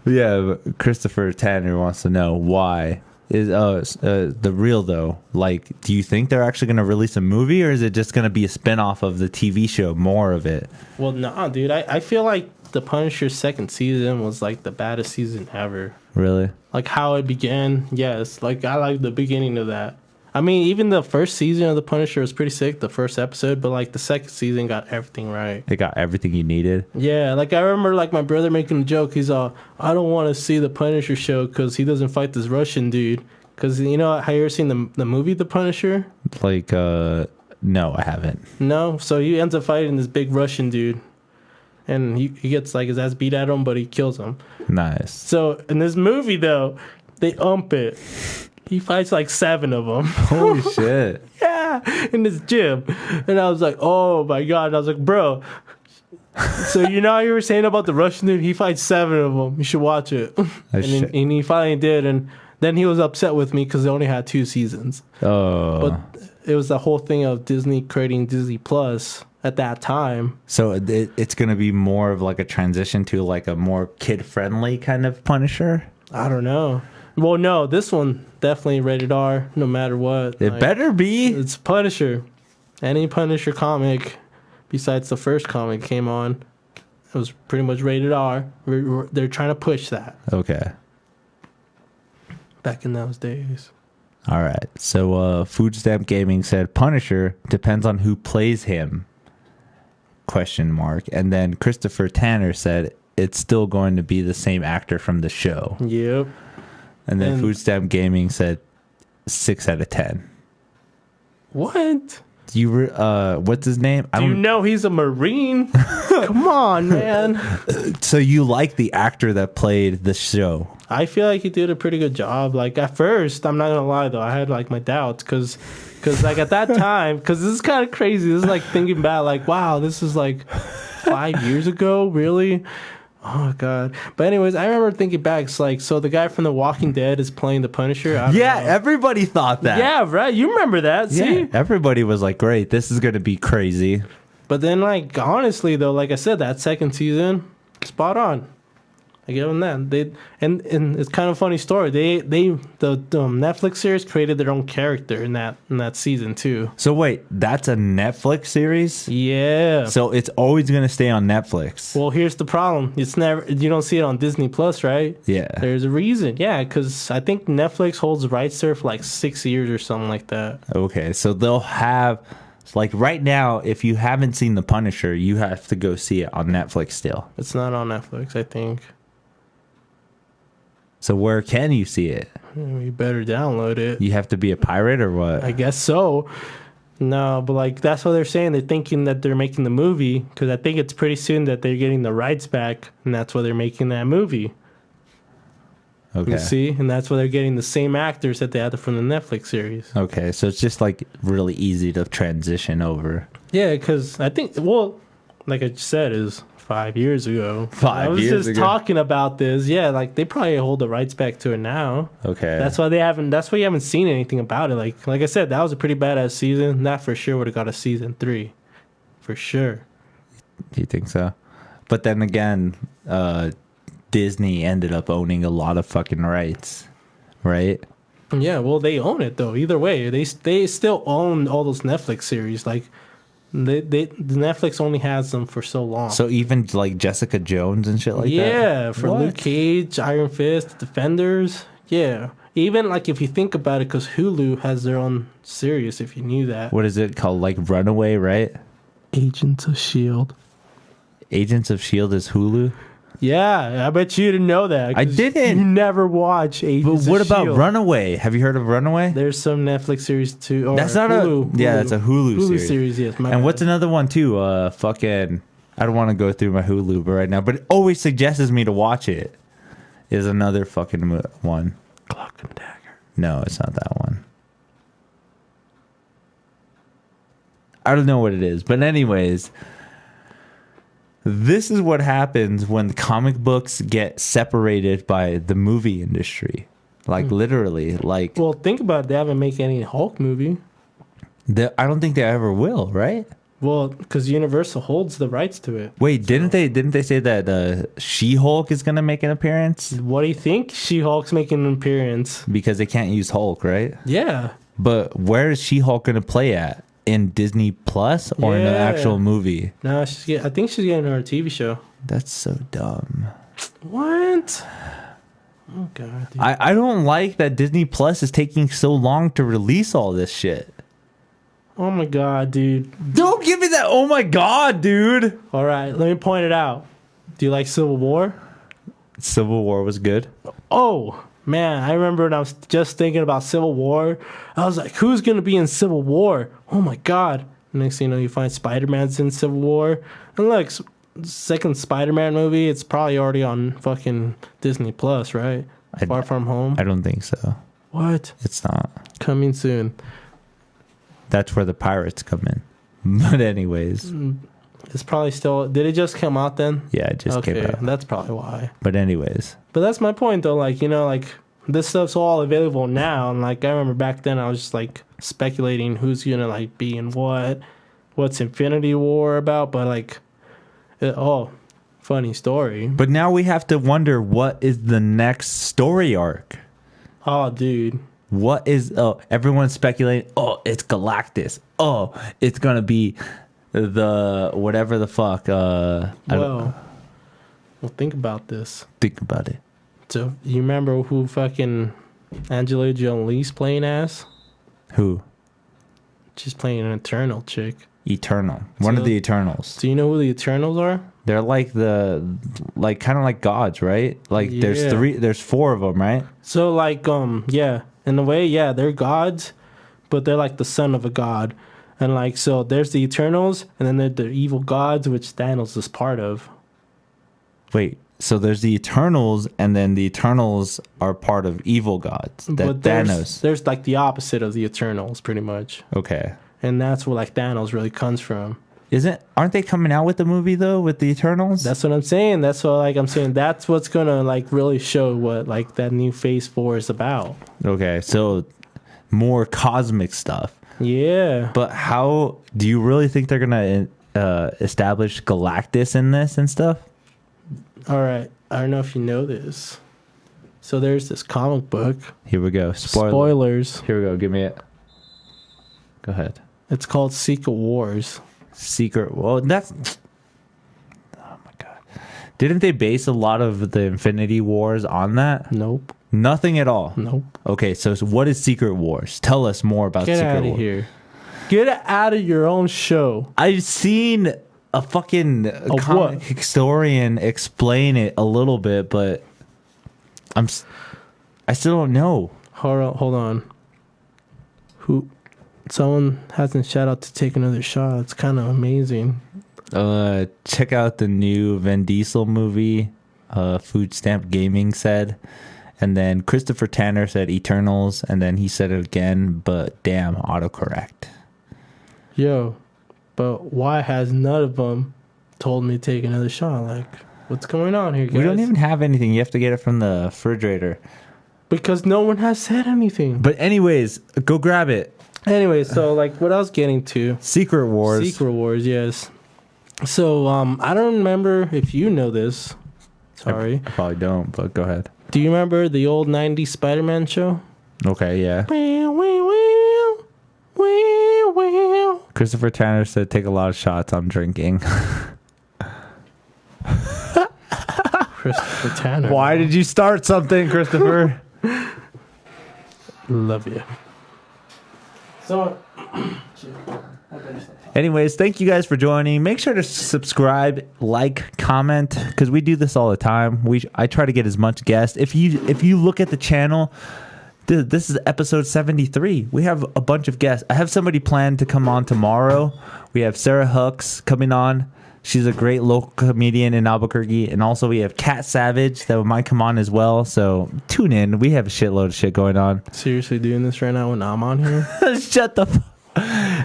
Yeah, Christopher Tanner wants to know why is the real though. Like, do you think they're actually going to release a movie, or is it just going to be a spinoff of the TV show? More of it. Well, no, dude. I feel like the Punisher's second season was like the baddest season ever. Really? Like how it began. Yes. Like I like the beginning of that. I mean, even the first season of the Punisher was pretty sick, the first episode, but like the second season got everything right. It got everything you needed. Yeah, like I remember like my brother making a joke. He's all, I don't want to see the Punisher show because he doesn't fight this Russian dude. Because you know, have you ever seen the movie The Punisher? Like, no, I haven't. No? So he ends up fighting this big Russian dude. And he gets like his ass beat at him, but he kills him. Nice. So in this movie, though, they ump it. He fights like 7 of them. Holy shit. Yeah, in this gym. And I was like, oh my God. And I was like, bro. So you know how you were saying about the Russian dude? He fights 7 of them. You should watch it. And he finally did. And then he was upset with me because they only had 2 seasons. Oh. But it was the whole thing of Disney creating Disney Plus at that time. So it's going to be more of like a transition to like a more kid-friendly kind of Punisher? I don't know. Well, no, this one definitely rated R no matter what. It better be. It's Punisher. Any Punisher comic besides the first comic came on, it was pretty much rated R. They're trying to push that. Okay. Back in those days. All right. So Food Stamp Gaming said Punisher depends on who plays him. ? And then Christopher Tanner said it's still going to be the same actor from the show. Yep. And then Food Stamp Gaming said 6 out of 10. What? What's his name? Do you know he's a Marine? Come on, man. So you like the actor that played the show? I feel like he did a pretty good job. Like at first, I'm not gonna lie though, I had like my doubts because like at that time, because this is kind of crazy. This is like thinking back, like wow, this is like 5 years ago, really. Oh god. But anyways, I remember thinking back. It's like, so the guy from The Walking Dead is playing the Punisher. I don't know. Everybody thought that. Yeah, right. You remember that? See? Yeah, everybody was like, "Great, this is gonna be crazy." But then, like honestly though, like I said, that second season, spot on. I give them that. And it's kind of a funny story. The Netflix series created their own character in that season too. So wait, that's a Netflix series? Yeah. So it's always gonna stay on Netflix. Well, here's the problem. You don't see it on Disney Plus, right? Yeah. There's a reason. Yeah, because I think Netflix holds rights there for like 6 years or something like that. Okay, so they'll have like right now, if you haven't seen The Punisher, you have to go see it on Netflix still. It's not on Netflix, I think. So where can you see it? You better download it. You have to be a pirate or what? I guess so. No, but like that's what they're saying. They're thinking that they're making the movie because I think it's pretty soon that they're getting the rights back, and that's why they're making that movie. Okay. You see, and that's why they're getting the same actors that they had from the Netflix series. Okay, so it's just like really easy to transition over. Yeah, because I think like I said, is 5 years ago. 5 years ago. I was just talking about this. Yeah, like they probably hold the rights back to it now. Okay. That's why you haven't seen anything about it. Like I said, that was a pretty badass season. That for sure would have got a season 3. For sure. Do you think so? But then again, Disney ended up owning a lot of fucking rights, right? Yeah, well, they own it though. Either way, they still own all those Netflix series. Like the Netflix only has them for so long. So even like Jessica Jones and shit like that. Yeah, for What? Luke Cage, Iron Fist, Defenders. Yeah, even like if you think about it, because Hulu has their own series. If you knew that. What is it called? Like Runaway, right? Agents of S.H.I.E.L.D. Agents of S.H.I.E.L.D. is Hulu. Yeah, I bet you didn't know that. I 'cause didn't. You never watch Agents But what of about S.H.I.E.L.D. Runaway? Have you heard of Runaway? There's some Netflix series too. Or That's not Hulu, a... Yeah, that's a Hulu series. Yes, my And bad. what's another one too? Fucking... I don't want to go through my Hulu right now, but it always suggests me to watch it. Is another fucking one. Cloak and Dagger? No, it's not that one. I don't know what it is. But anyways... This is what happens when the comic books get separated by the movie industry. Like, literally. Like, Well, think about it. They haven't made any Hulk movie. I don't think they ever will, right? Well, because Universal holds the rights to it. Wait, didn't they say that She-Hulk is going to make an appearance? What do you think? She-Hulk's making an appearance. Because they can't use Hulk, right? Yeah. But where is She-Hulk going to play at? In Disney Plus or in the Yeah. actual movie? No, I think she's getting her TV show. That's so dumb. What? Oh, God. Dude. I don't like that Disney Plus is taking so long to release all this shit. Oh, my God, dude. Don't give me that. Oh my God, dude. All right, let me point it out. Do you like Civil War? Civil War was good. Oh, man, I remember when I was just thinking about Civil War. I was like, who's going to be in Civil War? Oh, my God. Next thing you know, you find Spider-Man's in Civil War. And look, second Spider-Man movie, it's probably already on fucking Disney Plus, right? Far From Home. I don't think so. What? It's not. Coming soon. That's where the pirates come in. But anyways. It's probably still... Did it just come out then? Yeah, it just came out. That's probably why. But anyways. But that's my point, though. Like, you know, like, this stuff's all available now. And, like, I remember back then I was just, like, speculating who's going to, like, be in what's Infinity War about. But, like, funny story. But now we have to wonder what is the next story arc. Oh, dude. What is... everyone's speculating, it's Galactus. It's going to be the... Whatever the fuck. Well, think about this. Think about it. So, you remember who fucking Angela Jolie's playing as. Who? She's playing an Eternal chick. Eternal. One of the Eternals. Do you know who the Eternals are? They're like kind of like gods, right? Like there's 4 of them, right? So like yeah, in a way, yeah, they're gods, but they're like the son of a god. And like so there's the Eternals and then there's the evil gods, which Thanos is part of. Wait, so there's the Eternals and then the Eternals are part of evil gods. That Thanos. There's like the opposite of the Eternals pretty much. Okay. And that's where like Thanos really comes from. Aren't they coming out with the movie though with the Eternals? That's what I'm saying. That's what I'm saying. That's what's gonna like really show what like that new Phase 4 is about. Okay, so more cosmic stuff. Yeah. But how do you really think they're gonna establish Galactus in this and stuff? All right. I don't know if you know this. So there's this comic book. Here we go. Spoilers. Here we go. Give me it. Go ahead. It's called Secret Wars. Well, that's... Oh, my God. Didn't they base a lot of the Infinity Wars on that? Nope. Nothing at all? Nope. Okay, so what is Secret Wars? Tell us more about Secret Wars. Get out of here. Get out of your own show. I've seen a fucking comic historian explain it a little bit, but I still don't know. Hold on. Someone hasn't shout out to Take Another Shot. It's kind of amazing. Check out the new Vin Diesel movie. Food Stamp Gaming said, and then Christopher Tanner said Eternals, and then he said it again. But damn, autocorrect. Yo, but why has none of them told me to take another shot? Like, what's going on here, guys? We don't even have anything. You have to get it from the refrigerator. Because no one has said anything. But anyways, go grab it. Anyway, so like what I was getting to. Secret Wars, yes. So I don't remember if you know this. Sorry. I probably don't, but go ahead. Do you remember the old 90s Spider-Man show? Okay, yeah. Christopher Tanner said take a lot of shots, I'm drinking. Christopher Tanner. Why did you start something, Christopher? Love you. So, anyways, thank you guys for joining. Make sure to subscribe, like, comment, because we do this all the time. I try to get as much guests. If you look at the channel, this is episode 73. We have a bunch of guests. I have somebody planned to come on tomorrow. We have Sarah Hooks coming on. She's a great local comedian in Albuquerque. And also we have Kat Savage that might come on as well. So tune in. We have a shitload of shit going on. Seriously doing this right now when I'm on here? Shut the fuck.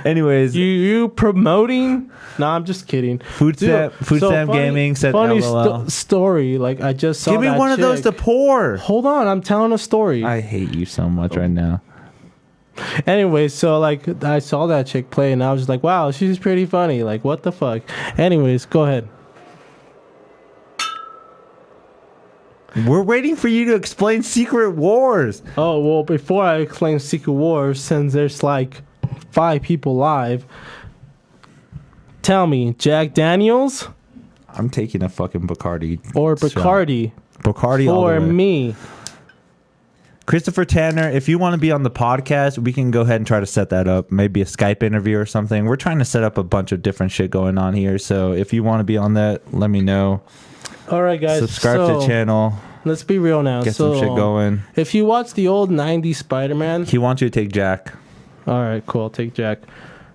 Anyways. You promoting? No, I'm just kidding. Food Stamp Gaming said funny LOL. Story. Like, I just saw Give me one of those to pour. Hold on. I'm telling a story. I hate you so much right now. Anyway, so like I saw that chick play and I was like, wow, she's pretty funny. Like, what the fuck? Anyways, go ahead. We're waiting for you to explain Secret Wars. Oh, well, before I explain Secret Wars, since there's like 5 people live, tell me, Jack Daniels? I'm taking a fucking Bacardi. Or Bacardi. Bacardi all the way. For me. Christopher Tanner, if you want to be on the podcast, we can go ahead and try to set that up. Maybe a Skype interview or something. We're trying to set up a bunch of different shit going on here. So if you want to be on that, let me know. All right, guys. Subscribe to the channel. Let's be real now. Get some shit going. If you watch the old 90s Spider-Man. He wants you to take Jack. All right, cool. I'll take Jack.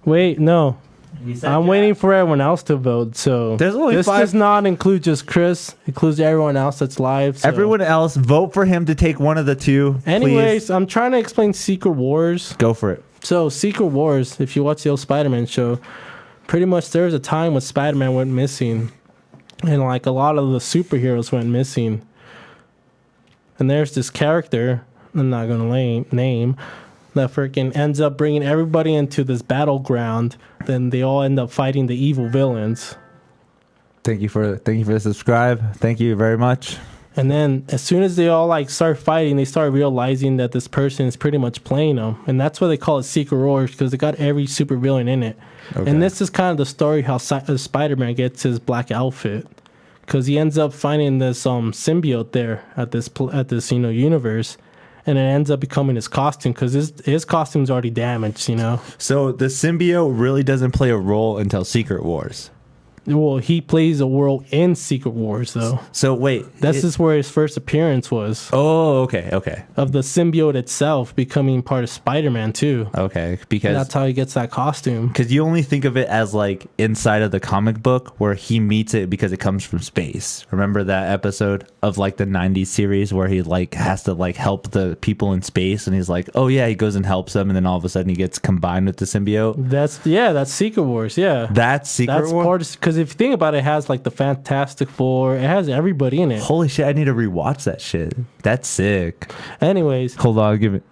Wait, no. I'm waiting for everyone else to vote. So there's only this 5. does not include just Chris. It includes everyone else that's live. So. Everyone else, vote for him to take one of the 2. Anyways, please. I'm trying to explain Secret Wars. Go for it. So Secret Wars, if you watch the old Spider-Man show, pretty much there was a time when Spider-Man went missing. And like a lot of the superheroes went missing. And there's this character, I'm not going to name, that freaking ends up bringing everybody into this battleground. Then they all end up fighting the evil villains. Thank you for the subscribe. Thank you very much. And then as soon as they all like start fighting, they start realizing that this person is pretty much playing them. And that's why they call it Secret Wars, because they got every supervillain in it. Okay. And this is kind of the story how Spider-Man gets his black outfit. Because he ends up finding this symbiote there at this universe. and it ends up becoming his costume because his costume's already damaged, you know. So the symbiote really doesn't play a role until Secret Wars. Well, he plays a role in Secret Wars, though. So wait, That's just where his first appearance was. Oh, okay. Of the symbiote itself becoming part of Spider-Man, too. Okay, because That's how he gets that costume. Because you only think of it as like inside of the comic book where he meets it because it comes from space. Remember that episode of like the 90s series where he like has to like help the people in space and he's like, oh yeah, he goes and helps them and then all of a sudden he gets combined with the symbiote? That's Secret Wars, yeah. That's Secret Wars? Part of, because if you think about it, it has like the Fantastic Four. It has everybody in it. Holy shit, I need to rewatch that shit. That's sick. Anyways. Hold on, give it.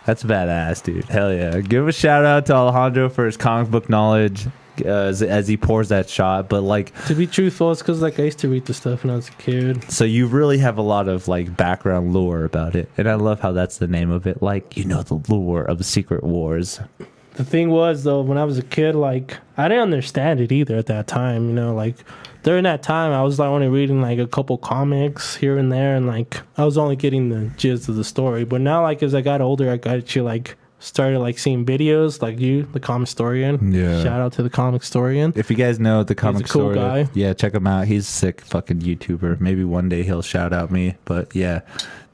That's badass, dude. Hell yeah. Give a shout out to Alejandro for his comic book knowledge as he pours that shot. But like, to be truthful, it's because like I used to read the stuff when I was a kid. So you really have a lot of like background lore about it. And I love how that's the name of it. Like, you know, the lore of the Secret Wars. The thing was, though, when I was a kid, like, I didn't understand it either at that time, you know, like, during that time, I was, like, only reading, like, a couple comics here and there, and, like, I was only getting the gist of the story, but now, like, as I got older, I got to, like, started, like, seeing videos, like you, the comic historian. Yeah. Shout out to the comic historian. If you guys know the comic He's a cool historian, guy. yeah, check him out. He's a sick fucking YouTuber. Maybe one day he'll shout out me, but yeah.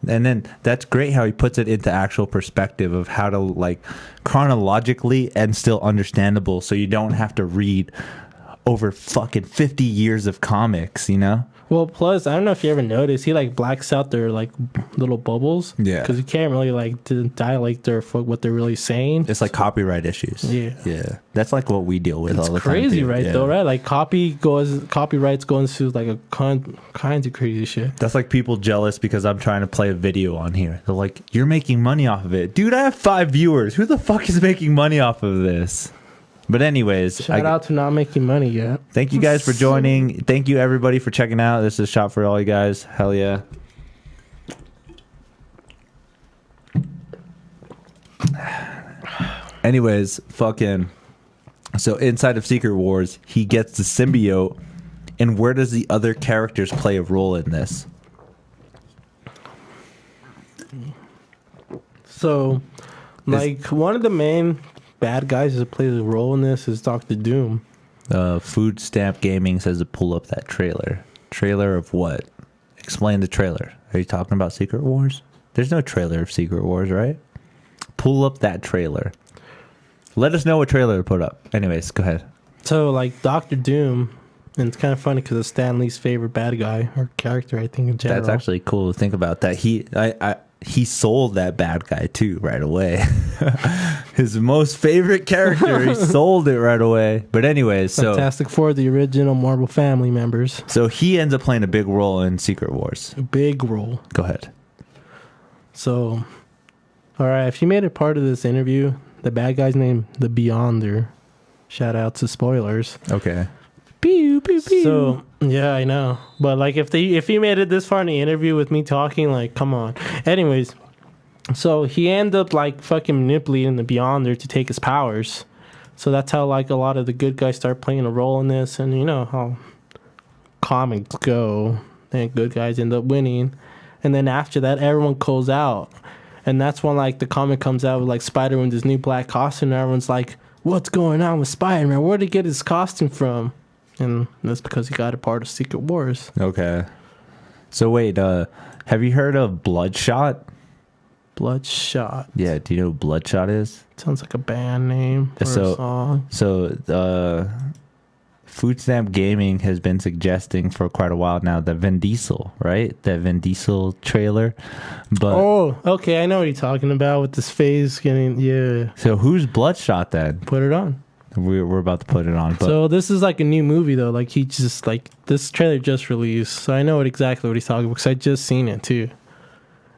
And then that's great how he puts it into actual perspective of how to like chronologically and still understandable so you don't have to read over fucking 50 years of comics, you know? Well, plus, I don't know if you ever noticed, he, like, blacks out their, like, little bubbles. Yeah. Because you can't really, like, dilate what they're really saying. It's like copyright issues. Yeah. That's like what we deal with all the time. It's crazy, too. right, Yeah. though, right? Like, copyrights go into, like, a kinds of crazy shit. That's like people jealous because I'm trying to play a video on here. They're like, you're making money off of it. Dude, I have 5 viewers. Who the fuck is making money off of this? But anyways, Shout out to not making money yet. Thank you guys for joining. Thank you everybody for checking out. This is a shot for all you guys. Hell yeah. Anyways, fucking. So inside of Secret Wars, he gets the symbiote. And where does the other characters play a role in this? So, like, one of the main bad guys that plays a role in this is Dr. Doom. Food Stamp Gaming says to pull up that trailer. Trailer of what? Explain the trailer. Are you talking about Secret Wars? There's no trailer of Secret Wars, right? Pull up that trailer. Let us know what trailer to put up. Anyways, go ahead. So, like, Dr. Doom, and it's kind of funny because it's Stan Lee's favorite bad guy or character, I think, in general. That's actually cool to think about that. He sold that bad guy too right away. His most favorite character, he sold it right away. But anyways, so Fantastic Four, the original Marvel family members. So he ends up playing a big role in Secret Wars. A big role. Go ahead. So, all right, if you made it part of this interview, the bad guy's named the Beyonder. Shout out to spoilers. Okay. Pew, pew, pew. So, yeah, I know. But, like, if you made it this far in the interview with me talking, like, come on. Anyways, so he ended up, like, fucking manipulating the Beyonder to take his powers. So that's how, like, a lot of the good guys start playing a role in this. And you know how comics go. And good guys end up winning. And then after that, everyone calls out. And that's when, like, the comic comes out with, like, Spider-Man, this new black costume. And everyone's like, what's going on with Spider-Man? Where'd he get his costume from? And that's because he got a part of Secret Wars. Okay. So wait, have you heard of Bloodshot? Bloodshot. Yeah, do you know who Bloodshot is? Sounds like a band name for a song. So Food Stamp Gaming has been suggesting for quite a while now that Vin Diesel, right? That Vin Diesel trailer. But oh, okay, I know what you're talking about with this face getting, yeah. So who's Bloodshot then? Put it on. We're about to put it on. But so this is like a new movie though. Like he just like this trailer just released, so I know exactly what he's talking about because I just seen it too.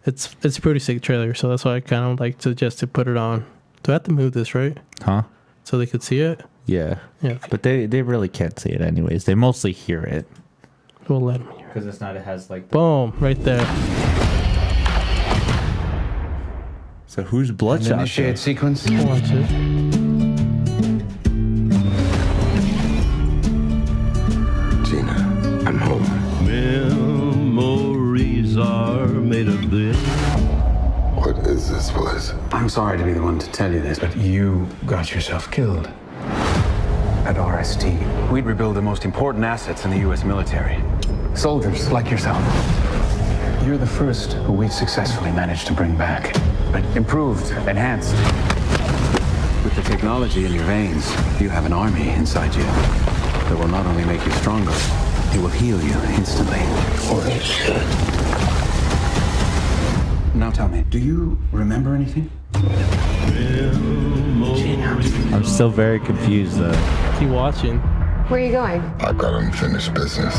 It's a pretty sick trailer, so that's why I kind of like suggest to put it on. Do I have to move this right? Huh? So they could see it. Yeah. Yeah. But they really can't see it anyways. They mostly hear it. We'll let them hear. Because it's not. It has like. Boom! Right there. So who's Bloodshot? An initiate sequence. Watch it. I'm home. Memories are made of this. I'm sorry to be the one to tell you this, but you got yourself killed at RST. We'd rebuild the most important assets in the U.S. military. Soldiers like yourself. You're the first who we've successfully managed to bring back, but improved, enhanced. With the technology in your veins, you have an army inside you that will not only make you stronger, it will heal you instantly. Or it should. Now tell me, do you remember anything? I'm still very confused though. Keep watching. Where are you going? I got unfinished business.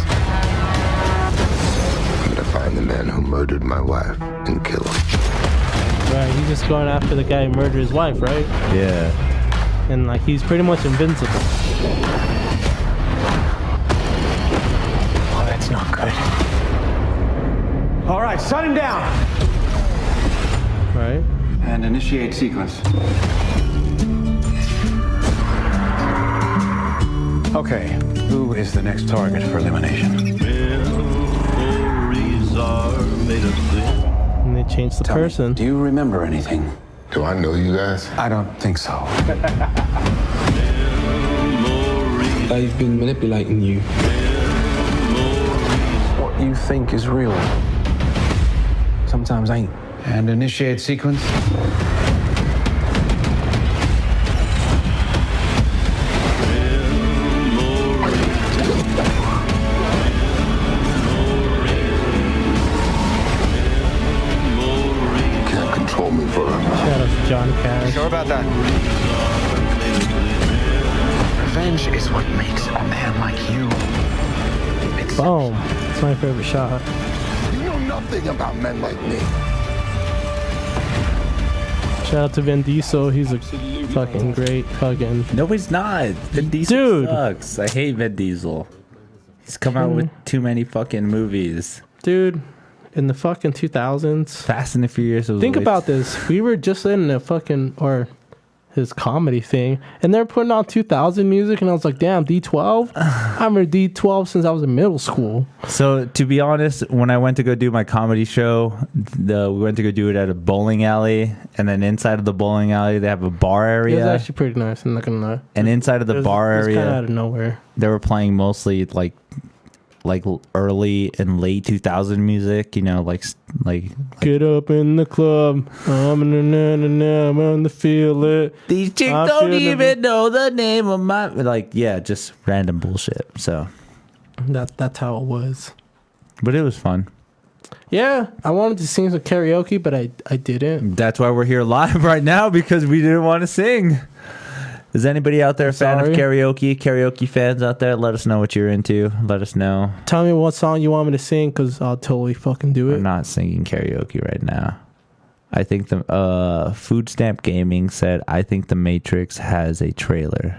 I'm gonna find the man who murdered my wife and kill him. Right, he's just going after the guy who murdered his wife, right? Yeah. And like he's pretty much invincible. Oh, that's not good. All right, shut him down. Right? And initiate sequence. Okay, who is the next target for elimination? And they changed the Tell me, person. do you remember anything? Do I know you guys? I don't think so. They've been manipulating you. What you think is real sometimes ain't. And initiate sequence. Can't control me forever. Shout out to John Cash. Sure about that? Revenge is what makes a man like you. Boom. It's my favorite shot. You know nothing about men like me. Shout out to Vin Diesel. He's a fucking great fucking. No, he's not. Vin Diesel Dude. sucks. I hate Vin Diesel. He's come out with too many fucking movies. Dude, in the fucking 2000s. Fast and the Furious was Think way- about this. We were just in a fucking, or his comedy thing, and they're putting on 2000 music, and I was like, damn, D12? I remember D12 since I was in middle school. So to be honest, when I went to go do my comedy show, we went to go do it at a bowling alley, and then inside of the bowling alley they have a bar It was area, actually pretty nice, I'm not gonna lie. and inside of the bar It was kind of area out of nowhere. they were playing mostly like early and late 2000 music, you know, like Get up in the club. I'm on the feel it. these chicks I don't feel even know the name of my, like, yeah, just random bullshit. So That's how it was. but it was fun. Yeah, I wanted to sing some karaoke, but I didn't. That's why we're here live right now, because we didn't want to sing. Is anybody out there a fan of Sorry. karaoke fans out there? Let us know what you're into. Let us know. Tell me what song you want me to sing, because I'll totally fucking do We're it. not singing karaoke right now. I think the Food Stamp Gaming said, I think The Matrix has a trailer.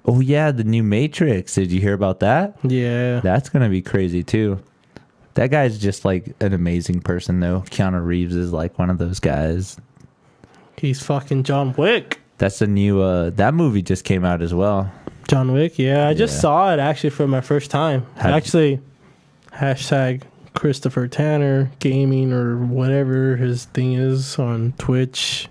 Oh yeah, the new Matrix. Did you hear about that? Yeah. That's going to be crazy too. That guy's just like an amazing person though. Keanu Reeves is like one of those guys. He's fucking John Wick. That's a new, that movie just came out as well. John Wick, yeah. I just Yeah. saw it actually for my first time. Actually, hashtag Christopher Tanner Gaming or whatever his thing is on Twitch.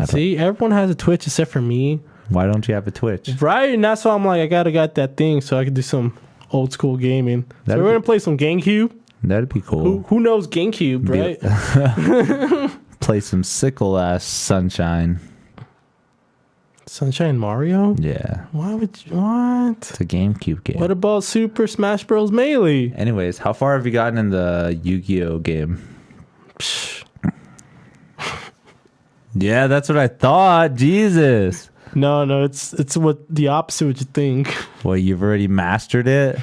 See, everyone has a Twitch except for me. Why don't you have a Twitch? Right, and that's why I'm like, I gotta got that thing so I can do some old school gaming. So That'd we're be- gonna play some GameCube. That'd be cool. Who knows GameCube, right? Play some sickle ass Sunshine. Sunshine Mario? Yeah, Why would you, what? it's a GameCube game. What about Super Smash Bros. Melee? Anyways, how far have you gotten in the Yu-Gi-Oh game? Psh, Yeah, that's what I thought. Jesus. no, it's what the opposite what you think. Well, you've already mastered it.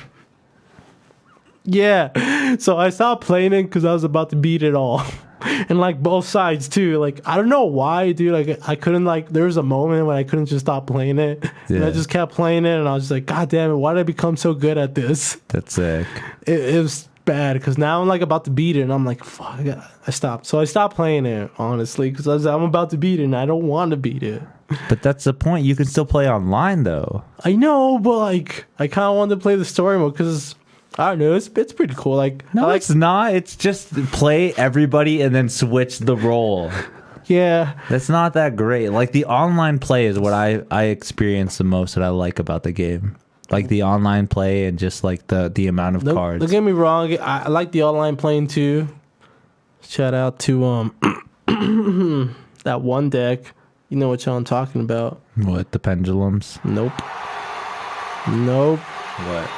Yeah, so I stopped playing it because I was about to beat it all. And like both sides too. Like I don't know why, dude. Like I couldn't like. There was a moment when I couldn't just stop playing it, and I Yeah. just kept playing it, and I was just like, God damn it! Why did I become so good at this? That's sick. It was bad because now I'm like about to beat it, and I'm like, fuck. I stopped. So I stopped playing it honestly because I'm about to beat it, and I don't want to beat it. But that's the point. You can still play online though. I know, but like I kind of wanted to play the story mode because I don't know. It's pretty cool. Like No, I like it's not. It's just play everybody and then switch the role. Yeah. That's not that great. Like the online play is what I experience the most that I like about the game. Like the online play and just like the amount of cards. Don't get me wrong. I like the online playing too. Shout out to that one deck. You know what y'all I'm talking about. What, the pendulums? Nope. What?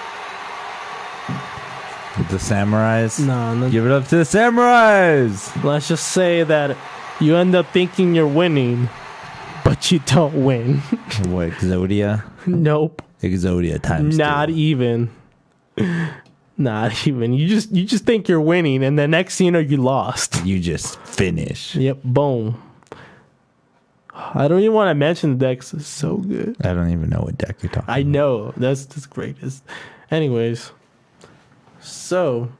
The samurais? No. Give it up to the samurais! Let's just say that you end up thinking you're winning, but you don't win. What, Exodia? Nope. Exodia times Not 2. even. Not even. You just think you're winning, and the next thing you know, you lost. You just finish. Yep. Boom. I don't even want to mention the decks. It's so good. I don't even know what deck you're talking I know. That's greatest. Anyways. So,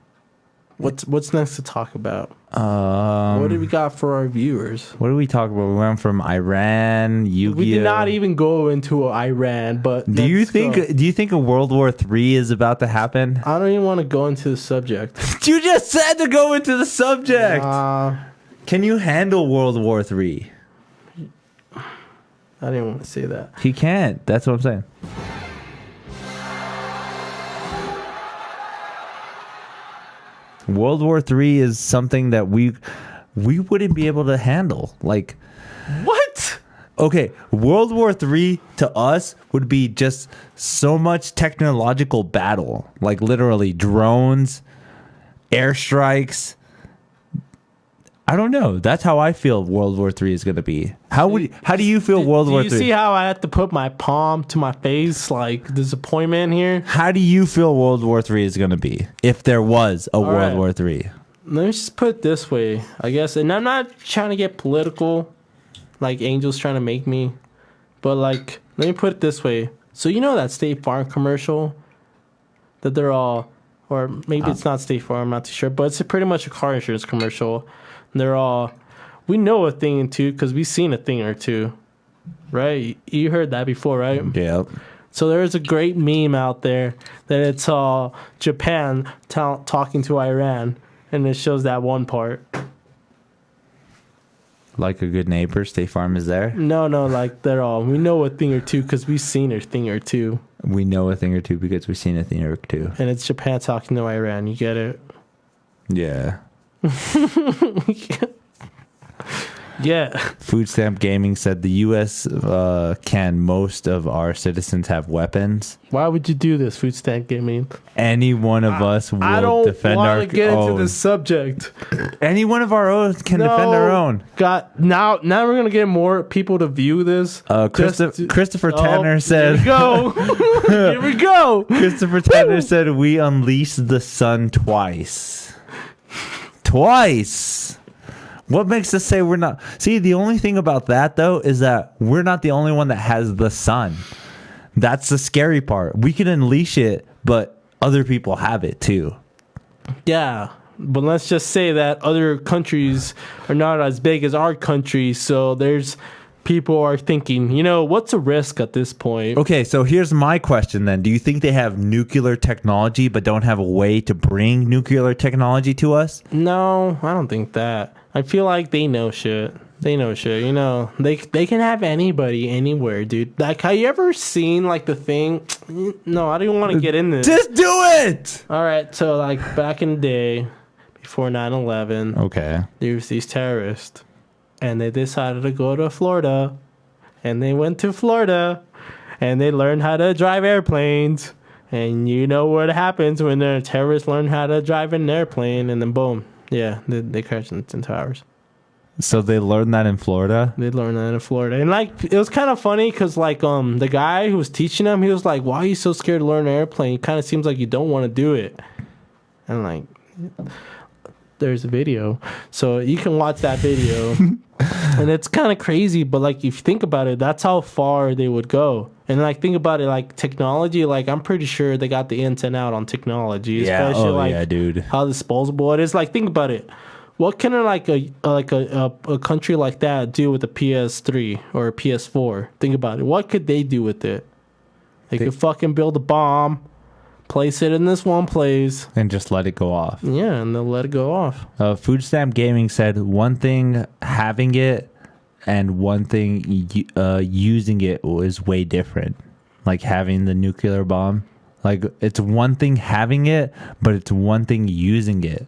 what's next to talk about? What do we got for our viewers? What did we talk about? We went from Iran, Yu-Gi-Oh. We did not even go into Iran, but Do you think a World War III is about to happen? I don't even want to go into the subject. You just said to go into the subject. Can you handle World War III? I didn't want to say that. He can't. That's what I'm saying. World War III is something that we wouldn't be able to handle. Like, what? Okay, World War III to us would be just so much technological battle. Like literally drones, airstrikes. I don't know. That's how I feel World War III is going to be. How do you feel World War III? Do you see how I had to put my palm to my face, like disappointment here? How do you feel World War III is going to be if there was a World War III? Let me just put it this way, I guess. And I'm not trying to get political, like Angel's trying to make me. But, like, let me put it this way. So, you know that State Farm commercial? That they're all, or maybe it's not State Farm, I'm not too sure. But it's pretty much a car insurance commercial. They're all, we know a thing or two because we've seen a thing or two, right? You heard that before, right? Yep. So there's a great meme out there that it's all Japan talking to Iran, and it shows that one part. Like a good neighbor, State Farm is there? No, like they're all, we know a thing or two because we've seen a thing or two. We know a thing or two because we've seen a thing or two. And it's Japan talking to Iran, you get it? Yeah. Yeah. Food Stamp Gaming said the U.S. Can most of our citizens have weapons? Why would you do this, Food Stamp Gaming? Any one of us will defend our own. I don't want to get into this subject. Any one of our own can defend our own. Now we're gonna get more people to view this. Christopher Tanner said. Here we go. Here we go. Christopher Tanner said we unleashed the sun twice. Twice. What makes us say we're not? See, the only thing about that, though, is that we're not the only one that has the sun. That's the scary part. We can unleash it, but other people have it, too. Yeah, but let's just say that other countries are not as big as our country, so there's people are thinking, what's a risk at this point? Okay, so here's my question then. Do you think they have nuclear technology but don't have a way to bring nuclear technology to us? No, I don't think that. I feel like they know shit. They know shit, They can have anybody anywhere, dude. Like, have you ever seen, like, the thing? No, I don't want to get in this. Just do it! All right, so, like, back in the day, before 9/11, okay, there was these terrorists, and they decided to go to Florida, and they went to Florida, and they learned how to drive airplanes, and you know what happens when the terrorists learn how to drive an airplane, and then boom. Yeah, they crashed in the Twin Towers. So they learned that in Florida? They learned that in Florida. And, like, it was kind of funny because, like, the guy who was teaching them, he was like, why are you so scared to learn an airplane? It kind of seems like you don't want to do it. And, like, there's a video. So you can watch that video. And it's kind of crazy. But, like, if you think about it, that's how far they would go. And, like, think about it, like, technology, like, I'm pretty sure they got the ins and out on technology. Yeah, especially, yeah, dude. How disposable it is. Like, think about it. What can a country like that do with a PS3 or a PS4? Think about it. What could they do with it? They could fucking build a bomb, place it in this one place, and just let it go off. Yeah, and they'll let it go off. Food Stamp Gaming said one thing having it and one thing using it is way different. Like having the nuclear bomb, like it's one thing having it, but it's one thing using it.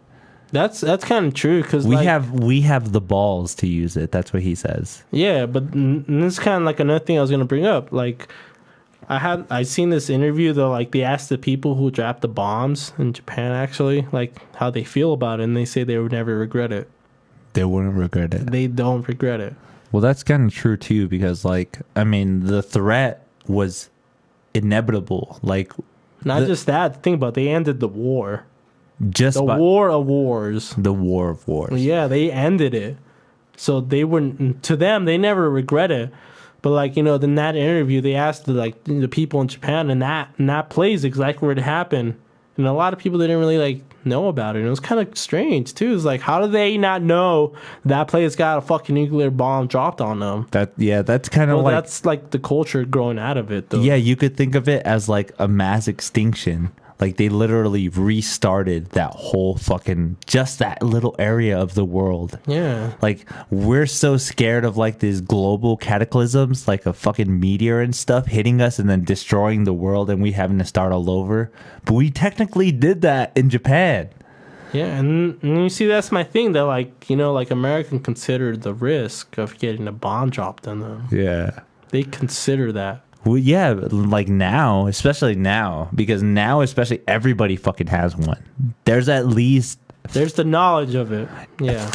That's kind of true because we have the balls to use it. That's what he says. Yeah, but this is kind of like another thing I was gonna bring up. Like I seen this interview though. Like they asked the people who dropped the bombs in Japan actually, like how they feel about it, and they say they would never regret it. They wouldn't regret it. They don't regret it. Well, that's kind of true too, because like I mean, the threat was inevitable. Like not just that. Think about it, they ended the war. War of wars. The war of wars. Yeah, they ended it. So they wouldn't. To them, they never regret it. But like in that interview, they asked the people in Japan, and that plays exactly where it happened. And a lot of people didn't really know about it. And it was kind of strange too. It's like, how do they not know that place got a fucking nuclear bomb dropped on them? That's kind of that's like the culture growing out of it though. Yeah, you could think of it as like a mass extinction. Like they literally restarted that whole fucking just that little area of the world. Yeah. Like we're so scared of like these global cataclysms, like a fucking meteor and stuff hitting us and then destroying the world and we having to start all over. But we technically did that in Japan. Yeah, and you see that's my thing that America considered the risk of getting a bomb dropped on them. Yeah. They consider that. Well, yeah, like now, especially now, because now, especially everybody fucking has one. There's the knowledge of it. Yeah.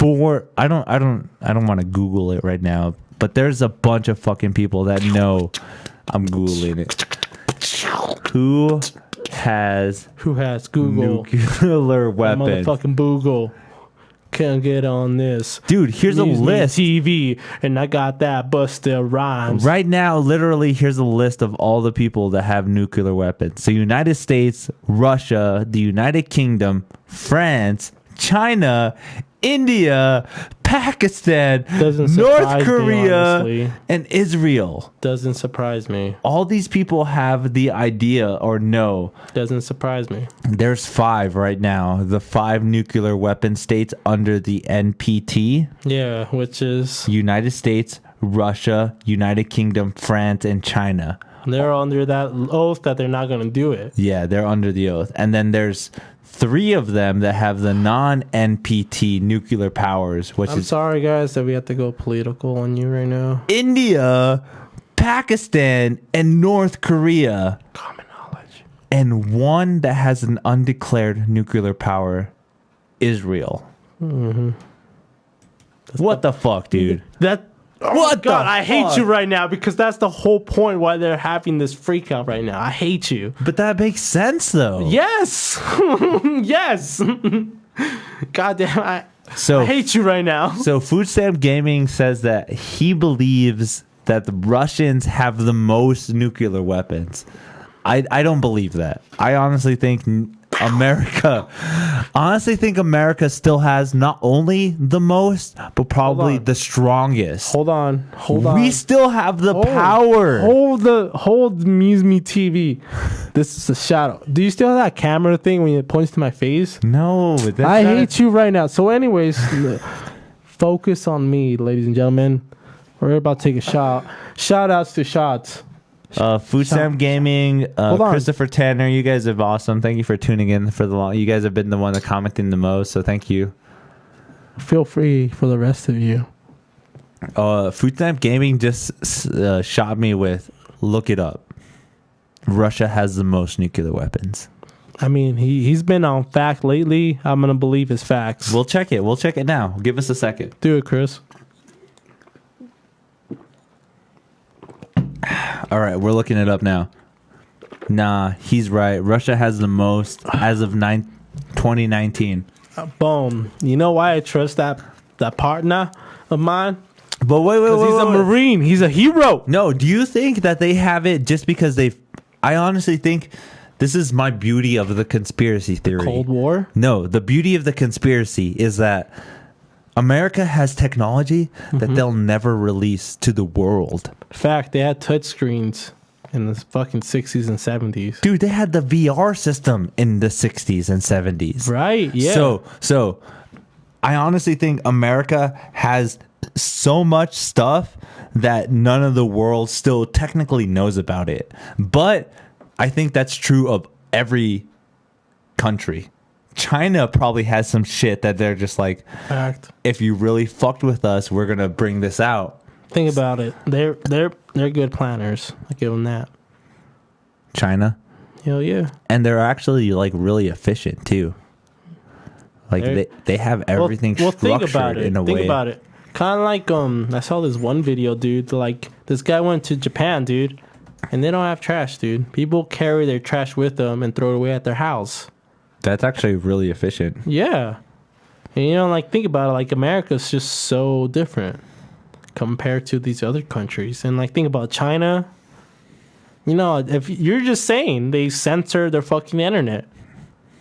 I don't want to Google it right now, but there's a bunch of fucking people that know. I'm Googling it. Who has Google nuclear weapons? Motherfucking Google. Can't get on this, dude. Here's a list. TV, and I got that Busta Rhymes right now. Literally, here's a list of all the people that have nuclear weapons. So, United States, Russia, the United Kingdom, France, China, India, Pakistan, North Korea, and Israel. Doesn't surprise me. All these people have the idea or know. Doesn't surprise me. There's 5 right now. The 5 nuclear weapon states under the NPT. Yeah, which is United States, Russia, United Kingdom, France, and China. They're under that oath that they're not going to do it. Yeah, they're under the oath. And then there's 3 of them that have the non-NPT nuclear powers, which I'm sorry, guys, that we have to go political on you right now. India, Pakistan, and North Korea. Common knowledge. And one that has an undeclared nuclear power, Israel. Mm-hmm. What the fuck, dude? What God, I hate you right now because that's the whole point why they're having this freak out right now. I hate you. But that makes sense, though. Yes. Yes. God damn, I hate you right now. So Food Stamp Gaming says that he believes that the Russians have the most nuclear weapons. I don't believe that. I honestly think America still has not only the most, but probably the strongest. Hold on. We still have the power. Hold MuseMe TV. This is a shadow. Do you still have that camera thing when it points to my face? No. I hate you right now. So anyways, focus on me, ladies and gentlemen. We're about to take a shot. Shout outs to shots. Food Stamp Gaming, Christopher Tanner, you guys are awesome. Thank you for tuning in for the long. You guys have been the one that commenting the most, so thank you. Feel free for the rest of you. Food Stamp Gaming just shot me with, look it up. Russia has the most nuclear weapons. I mean, he's been on fact lately. I'm gonna believe his facts. We'll check it now. Give us a second. Do it, Chris. All right, we're looking it up now. Nah, he's right. Russia has the most as of 2019. Boom. You know why I trust that partner of mine? But wait. He's a Marine. He's a hero. No, do you think that they have it just because I honestly think this is my beauty of the conspiracy theory. Cold War? No, the beauty of the conspiracy is that America has technology that they'll never release to the world. Fact, they had touch screens in the fucking 60s and 70s. Dude, they had the VR system in the 60s and 70s. Right, yeah. So I honestly think America has so much stuff that none of the world still technically knows about it. But I think that's true of every country. China probably has some shit that they're just like, Fact. if you really fucked with us, we're gonna bring this out. Think about it. They're good planners. I give them that. China. Hell yeah. And they're actually like really efficient too. Like they have everything structured think about it. in a way. Think about it. Kind of like I saw this one video, dude. Like this guy went to Japan, dude, and they don't have trash, dude. People carry their trash with them and throw it away at their house. That's actually really efficient. Yeah. And, you know, like, think about it. Like, America's just so different compared to these other countries. And, like, think about China. You know, if you're just saying they censor their fucking internet.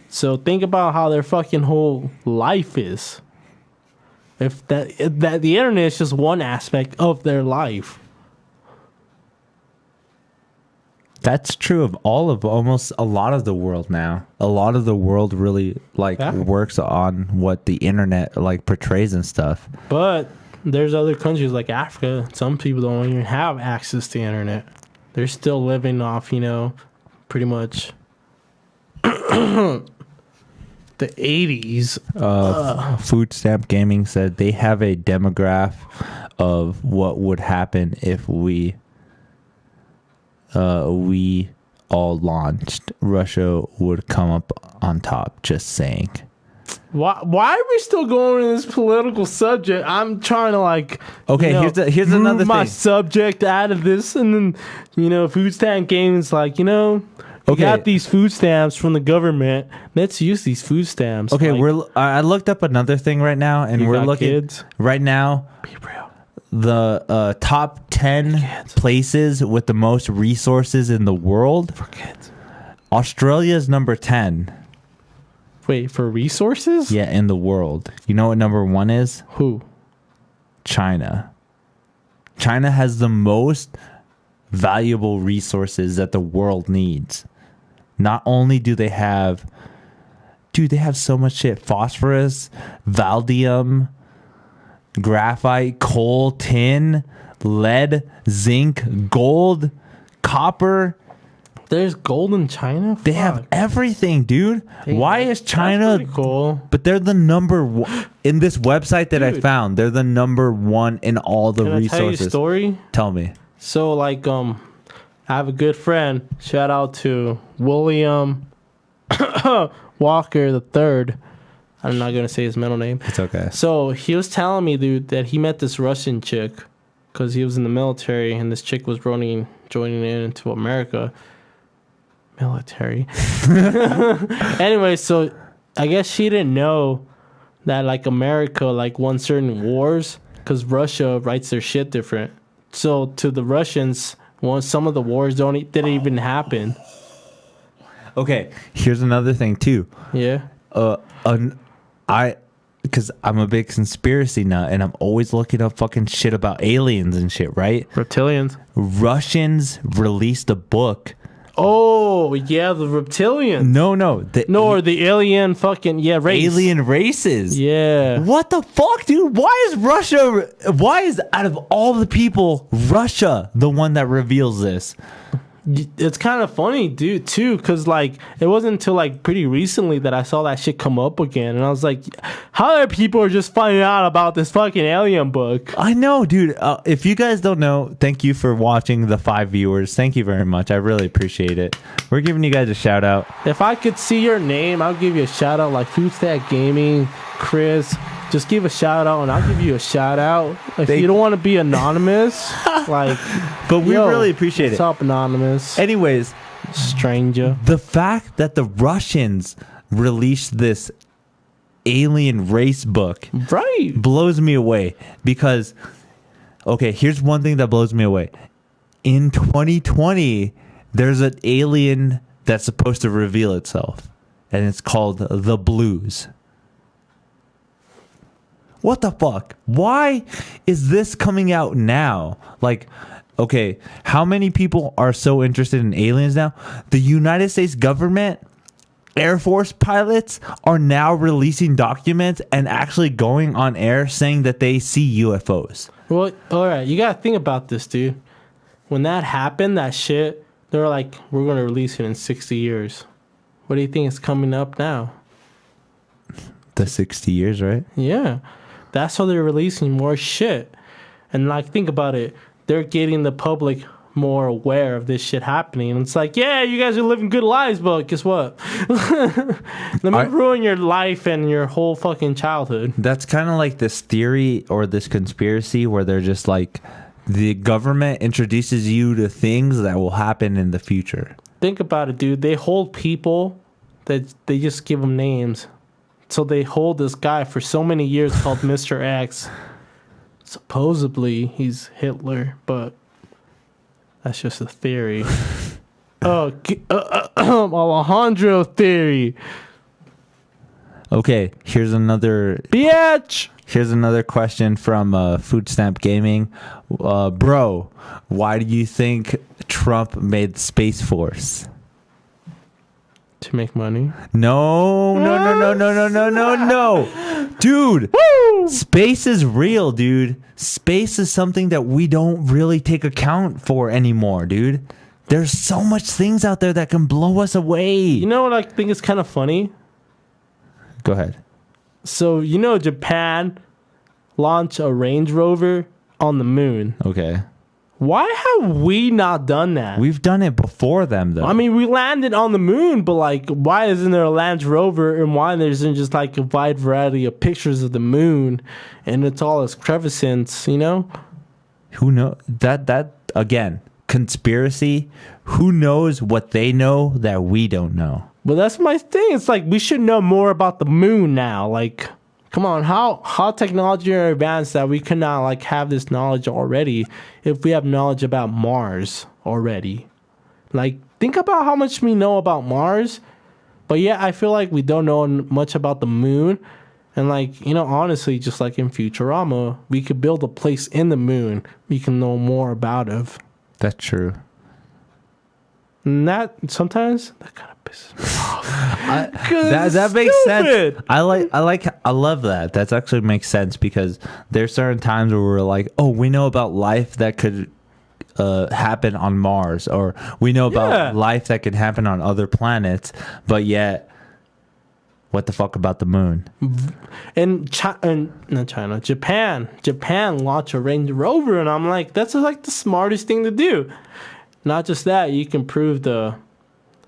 So think about how their fucking whole life is. If that the internet is just one aspect of their life. That's true of almost a lot of the world now. A lot of the world really works on what the internet like portrays and stuff. But there's other countries like Africa. Some people don't even have access to the internet. They're still living off, you know, pretty much the 80s. Food Stamp Gaming said they have a demographic of what would happen if we all launched. Russia would come up on top. Just saying. Why are we still going in this political subject? I'm trying to okay. You know, here's move another my thing. subject out of this, and then Food Stamp Gaming's like, we got these food stamps from the government. Let's use these food stamps. Okay, like, I looked up another thing right now, and we're looking kids? right now. Be real. The top 10 places with the most resources in the world. For kids. Australia's number 10. Wait, for resources? Yeah, in the world. You know what number 1 is? Who? China. China has the most valuable resources that the world needs. Not only do they have... Dude, they have so much shit. Phosphorus, valdium, graphite, coal, tin, lead, zinc, gold, copper. There's gold in China? They have everything, dude. Why is China... That's pretty cool. But they're the number one... In this website that I found, they're the number one in all the resources. Can I tell you a story? Tell me. So, I have a good friend. Shout out to William Walker III. I'm not going to say his middle name. It's okay. So, he was telling me, dude, that he met this Russian chick because he was in the military, and this chick was joining into America. Military. Anyway, so I guess she didn't know that, America, won certain wars because Russia writes their shit different. So, to the Russians, some of the wars didn't even happen. Okay, here's another thing, too. Yeah. Because I'm a big conspiracy nut, and I'm always looking up fucking shit about aliens and shit, right? Reptilians. Russians released a book. Oh, yeah, the reptilians. No. Or the alien fucking, race. Alien races. Yeah. What the fuck, dude? Why is out of all the people, Russia the one that reveals this? It's kind of funny, dude, too, because, it wasn't until, pretty recently that I saw that shit come up again. And I was like, how are people just finding out about this fucking alien book? I know, dude. If you guys don't know, thank you for watching, the 5 viewers. Thank you very much. I really appreciate it. We're giving you guys a shout out. If I could see your name, I'll give you a shout out, like Food Stack Gaming, Chris. Just give a shout out, and I'll give you a shout out. If you don't want to be anonymous, but we really appreciate it. What's up, anonymous? Anyways, stranger. The fact that the Russians released this alien race book, right, blows me away. Because, okay, here's one thing that blows me away. In 2020, there's an alien that's supposed to reveal itself, and it's called the Blues. What the fuck? Why is this coming out now? Okay, how many people are so interested in aliens now? The United States government Air Force pilots are now releasing documents and actually going on air saying that they see UFOs. Well, all right, you gotta think about this, dude. When that happened, that shit, they were like, we're gonna release it in 60 years. What do you think is coming up now? The 60 years, right? Yeah, that's how they're releasing more shit. And like, think about it. They're getting the public more aware of this shit happening. And it's like, yeah, you guys are living good lives, but guess what? Let me ruin your life and your whole fucking childhood. That's kind of like this theory or this conspiracy where they're just like, the government introduces you to things that will happen in the future. Think about it, dude. They hold people that they just give them names. So they hold this guy for so many years called Mr. X. Supposedly he's Hitler, but that's just a theory. Alejandro theory. Okay, here's another Bitch! Here's another question from Food Stamp Gaming. Bro, why do you think Trump made Space Force? To make money? No. Dude, Woo! space is real, dude. Space is something that we don't really take account for anymore, dude. There's so much things out there that can blow us away. You know what I think is kind of funny? Go ahead. So, you know, Japan launched a Range Rover on the moon. Okay. Why have we not done that? We've done it before them, though. I mean, we landed on the moon, but like, why isn't there a Land Rover, and why there isn't just like a wide variety of pictures of the moon, and it's all its crevices, you know? Who knows? That again, conspiracy. Who knows what they know that we don't know? But that's my thing. It's like, we should know more about the moon now. Like, come on, how technology are advanced that we cannot like have this knowledge already if we have knowledge about Mars already? Like, think about how much we know about Mars, but yeah, I feel like we don't know much about the moon. And like, you know, honestly, just like in Futurama, we could build a place in the moon we can know more about it. That's true. And that sometimes that kind of pisses me off. That makes sense. I love that. That actually makes sense because there's certain times where we're like, oh, we know about life that could happen on Mars, or we know about life that could happen on other planets, but yet, what the fuck about the moon? And Japan launched a Range Rover, and I'm like, that's like the smartest thing to do. Not just that, you can prove the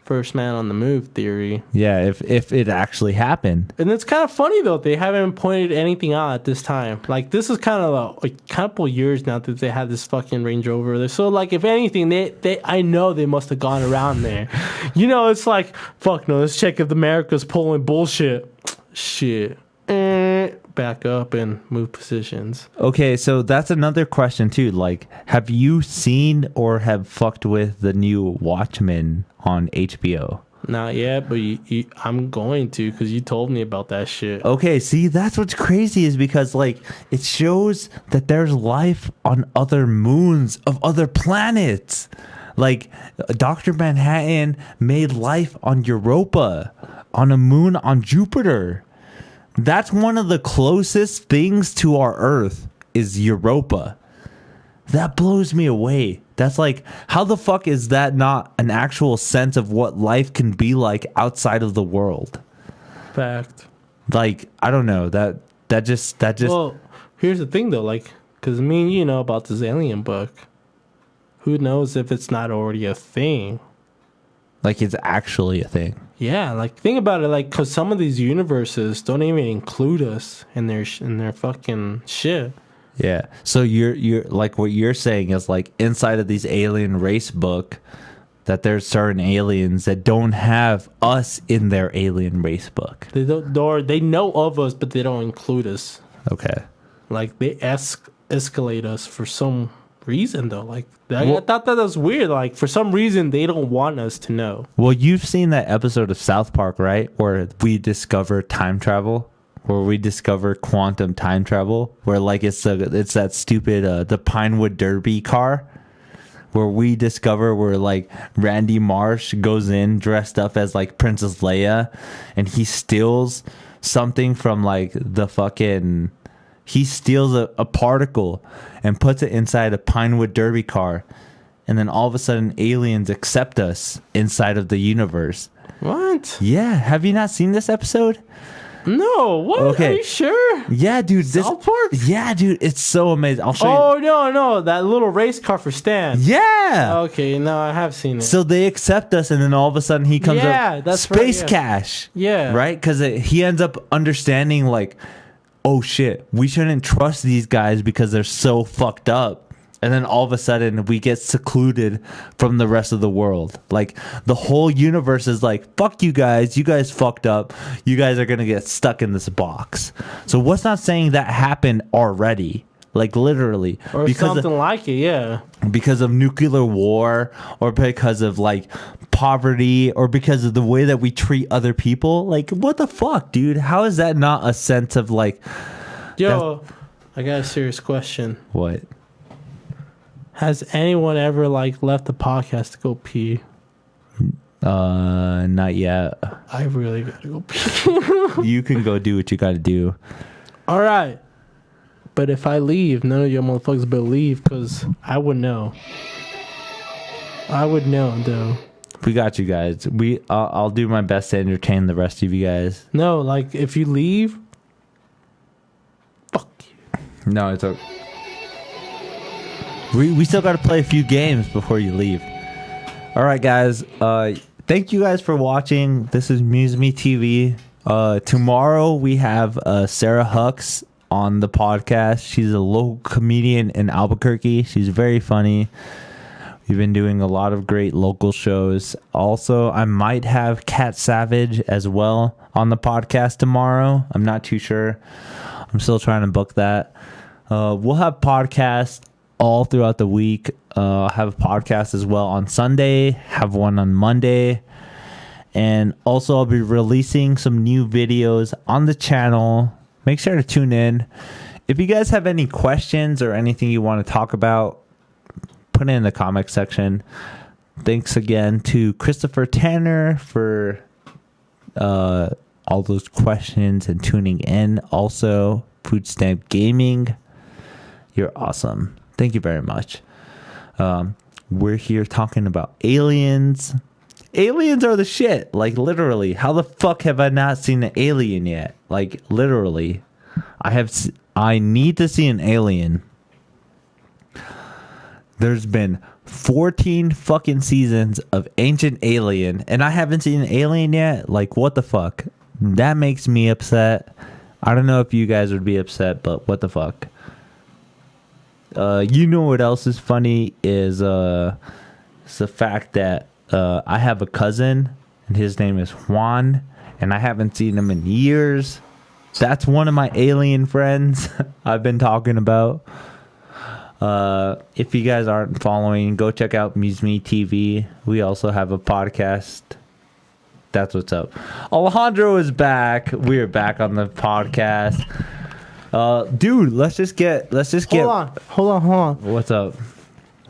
first man on the moon theory. Yeah, if it actually happened. And it's kind of funny though, they haven't pointed anything out at this time. Like, this is kind of a couple years now that they had this fucking Range Rover. So like, if anything, they I know they must have gone around there. You know, it's like, fuck no, let's check if America's pulling bullshit. Shit. Back up and move positions. Okay, so that's another question too. Like, have you seen or have fucked with the new Watchmen on HBO? Not yet, but I'm going to, because you told me about that shit. Okay, see, that's what's crazy is because, like, it shows that there's life on other moons of other planets. Like, Dr. Manhattan made life on Europa, on a moon on Jupiter. That's one of the closest things to our Earth is Europa. That blows me away. That's like, how the fuck is that not an actual sense of what life can be like outside of the world? Fact. Like, I don't know. That just. Well, here's the thing though, like, because me and you know about this alien book. Who knows if it's not already a thing? Like, it's actually a thing. Yeah, like, think about it, like, because some of these universes don't even include us in their fucking shit. Yeah. So you're like, what you're saying is like, inside of these alien race book, that there's certain aliens that don't have us in their alien race book. They don't, or they know of us, but they don't include us. Okay. Like, they escalate us for some reason though. Like, I thought that was weird. Like, for some reason they don't want us to know. Well, you've seen that episode of South Park, right, where we discover time travel, where we discover quantum time travel, where like it's that stupid the Pinewood Derby car, where we discover where like Randy Marsh goes in dressed up as like Princess Leia, and he steals something from like the fucking. He steals a particle and puts it inside a Pinewood Derby car, and then all of a sudden aliens accept us inside of the universe. What? Yeah, have you not seen this episode? No, what? Okay. Are you sure? Yeah, dude. South Park? Yeah, dude. It's so amazing. I'll show you. Oh, no. That little race car for Stan. Yeah. Okay, no, I have seen it. So they accept us, and then all of a sudden he comes up. That's Space right, yeah. Cash. Yeah. Right? Because he ends up understanding, like, oh, shit, we shouldn't trust these guys because they're so fucked up. And then all of a sudden we get secluded from the rest of the world. Like the whole universe is like, fuck you guys fucked up. You guys are going to get stuck in this box. So what's not saying that happened already? Like literally. Or something like it, yeah. Because of nuclear war, or because of like poverty, or because of the way that we treat other people. Like what the fuck, dude? How is that not a sense of like... Yo, I got a serious question. What? Has anyone ever like left the podcast to go pee? Not yet. I really gotta go pee. You can go do what you gotta do. All right, but if I leave, none of you motherfuckers better leave, because I would know. I would know, though. We got you guys. I'll do my best to entertain the rest of you guys. No, like if you leave, fuck you. No, it's okay. We still got to play a few games before you leave. All right, guys. Thank you guys for watching. This is MuseMe TV. Tomorrow we have Sarah Hux on the podcast. She's a local comedian in Albuquerque. She's very funny. We've been doing a lot of great local shows. Also, I might have Cat Savage as well on the podcast tomorrow. I'm not too sure. I'm still trying to book that. We'll have podcasts all throughout the week. Have a podcast as well on Sunday, have one on Monday, and also I'll be releasing some new videos on the channel. Make sure to tune in. If you guys have any questions or anything you want to talk about, put it in the comment section. Thanks again to Christopher Tanner for all those questions and tuning in. Also, Food Stamp Gaming, you're awesome. Thank you very much. We're here talking about aliens. Aliens are the shit. Like, literally. How the fuck have I not seen an alien yet? Like, literally. I need to see an alien. There's been 14 fucking seasons of Ancient Alien, and I haven't seen an alien yet? Like, what the fuck? That makes me upset. I don't know if you guys would be upset, but what the fuck? You know what else is funny is the fact that I have a cousin and his name is Juan, and I haven't seen him in years. That's one of my alien friends I've been talking about. If you guys aren't following, go check out MuseMe TV. We also have a podcast. That's what's up. Alejandro is back. We're back on the podcast. Dude, let's just get. Hold on. What's up?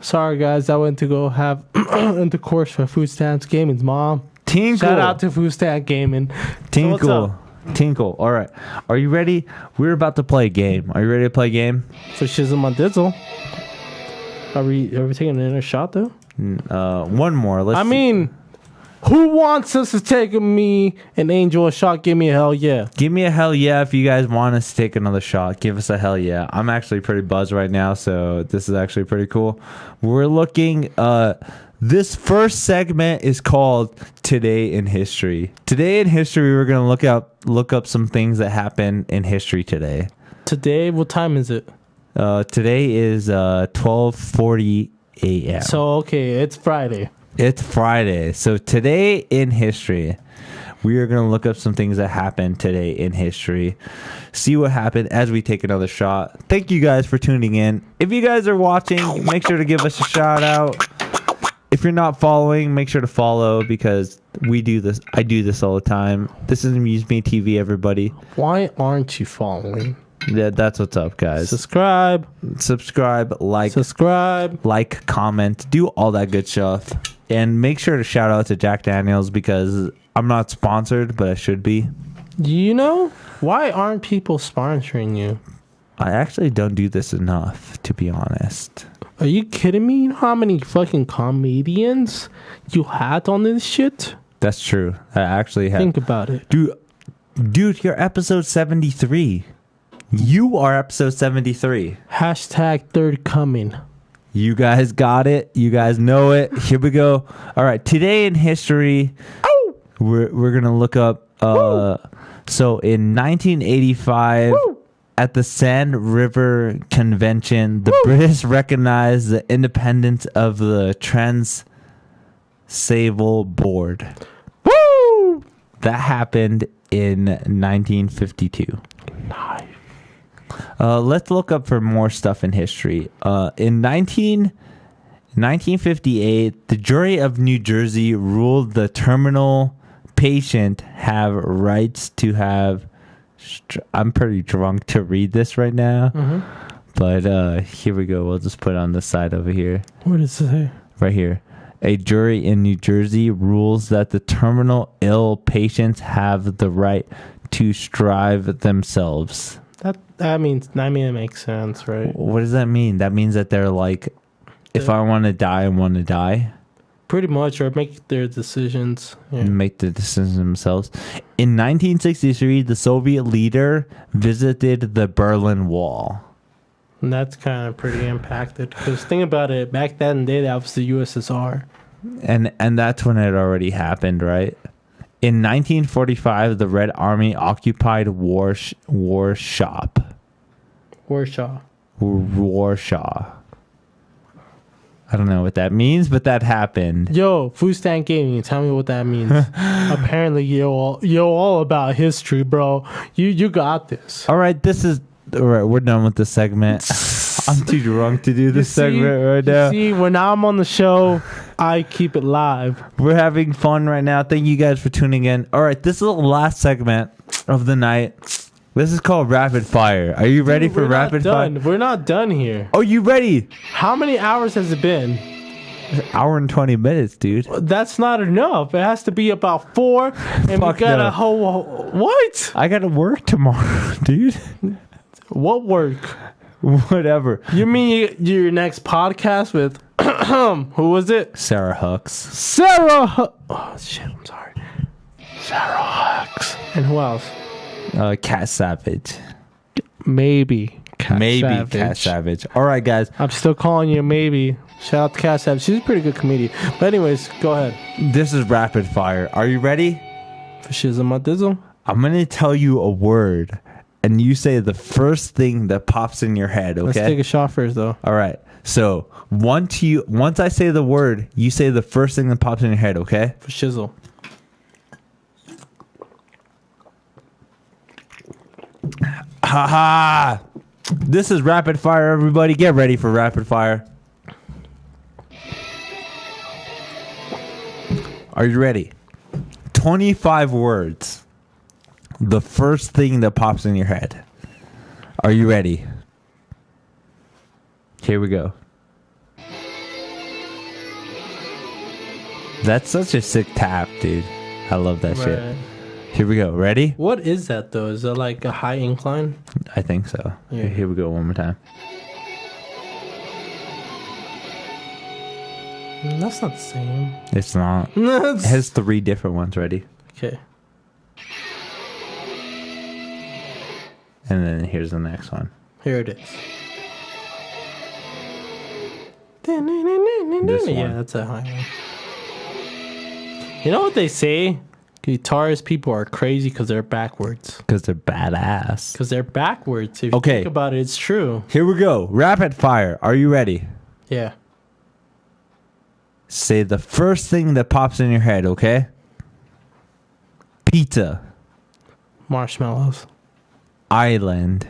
Sorry, guys. I went to go have intercourse for Food Stamps Gaming's mom. Tinkle. Shout out to Food Stamp Gaming. Tinkle. Tinkle. All right. Are you ready? We're about to play a game. Are you ready to play a game? For Shizzle my Dizzle. Are we taking another shot, though? One more. Who wants us to take me an angel a shot? Give me a hell yeah. Give me a hell yeah if you guys want us to take another shot. Give us a hell yeah. I'm actually pretty buzzed right now, so this is actually pretty cool. We're looking... this first segment is called Today in History. Today in History, we're going to look up some things that happened in history today. Today, what time is it? Today is 12:40 a.m. So, okay, it's Friday. It's Friday. So today in history, we are going to look up some things that happened today in history. See what happened as we take another shot. Thank you guys for tuning in. If you guys are watching, make sure to give us a shout out. If you're not following, make sure to follow because we do this. I do this all the time. This is MuseMe TV, everybody. Why aren't you following? Yeah, that's what's up, guys. Subscribe, like, comment, do all that good stuff. And make sure to shout out to Jack Daniels because I'm not sponsored, but I should be. You know, why aren't people sponsoring you? I actually don't do this enough, to be honest. Are you kidding me? You know how many fucking comedians you had on this shit? That's true. I actually have. Think about it. Dude, you're episode 73. You are episode 73. Hashtag third coming. You guys got it. You guys know it. Here we go. All right. Today in history, we're going to look up. So in 1985, at the Sand River Convention, the British recognized the independence of the Transvaal Board. Woo! That happened in 1952. Nice. Let's look up for more stuff in history. In 1958, the jury of New Jersey ruled the terminal patient have rights to have... I'm pretty drunk to read this right now. Mm-hmm. But here we go. We'll just put it on the side over here. What does it say? Right here. A jury in New Jersey rules that the terminal ill patients have the right to strive themselves. That means it makes sense, right? What does that mean? That means that they're like, if I want to die, I want to die. Pretty much, or make their decisions. Yeah. Make the decisions themselves. In 1963, the Soviet leader visited the Berlin Wall. And that's kind of pretty impacted. Because think about it, back then day, that was the USSR. And that's when it already happened, right? In 1945, the Red Army occupied Warsaw. I don't know what that means, but that happened. Yo, Food Stand Gaming, tell me what that means. Apparently, you're all about history, bro. You got this. All right, we're done with this segment. I'm too drunk to do this segment right now. See, when I'm on the show, I keep it live. We're having fun right now. Thank you guys for tuning in. All right, this is the last segment of the night. This is called Rapid Fire. Are you ready for Rapid Fire? We're not done here. Oh, you ready? How many hours has it been? An hour and 20 minutes, dude. That's not enough. It has to be about 4. And we got a whole... What? I got to work tomorrow, dude. What work? Whatever. You mean your next podcast with... who was it? Sarah Hooks. Oh, shit. I'm sorry. Sarah Hooks. And who else? Cat Savage. Maybe Cat Savage. All right, guys. I'm still calling you maybe. Shout out to Cat Savage. She's a pretty good comedian. But anyways, go ahead. This is Rapid Fire. Are you ready? For shizzle my dizzle. I'm going to tell you a word, and you say the first thing that pops in your head, okay? Let's take a shot first, though. All right. So, once I say the word, you say the first thing that pops in your head, okay? For shizzle. Haha! This is Rapid Fire, everybody. Get ready for Rapid Fire. Are you ready? 25 words. The first thing that pops in your head. Are you ready? Here we go. That's such a sick tap, dude. I love that shit. Here we go. Ready? What is that, though? Is that like a high incline? I think so. Yeah. Here we go one more time. That's not the same. It's not. It has 3 different ones. Ready? Okay. And then here's the next one. Here it is. This one. Yeah, that's a high one. You know what they say? Guitarist people are crazy because they're backwards. Because they're badass. Because they're backwards. If you think about it, it's true. Here we go. Rapid fire. Are you ready? Yeah. Say the first thing that pops in your head, okay? Pizza. Marshmallows. Island.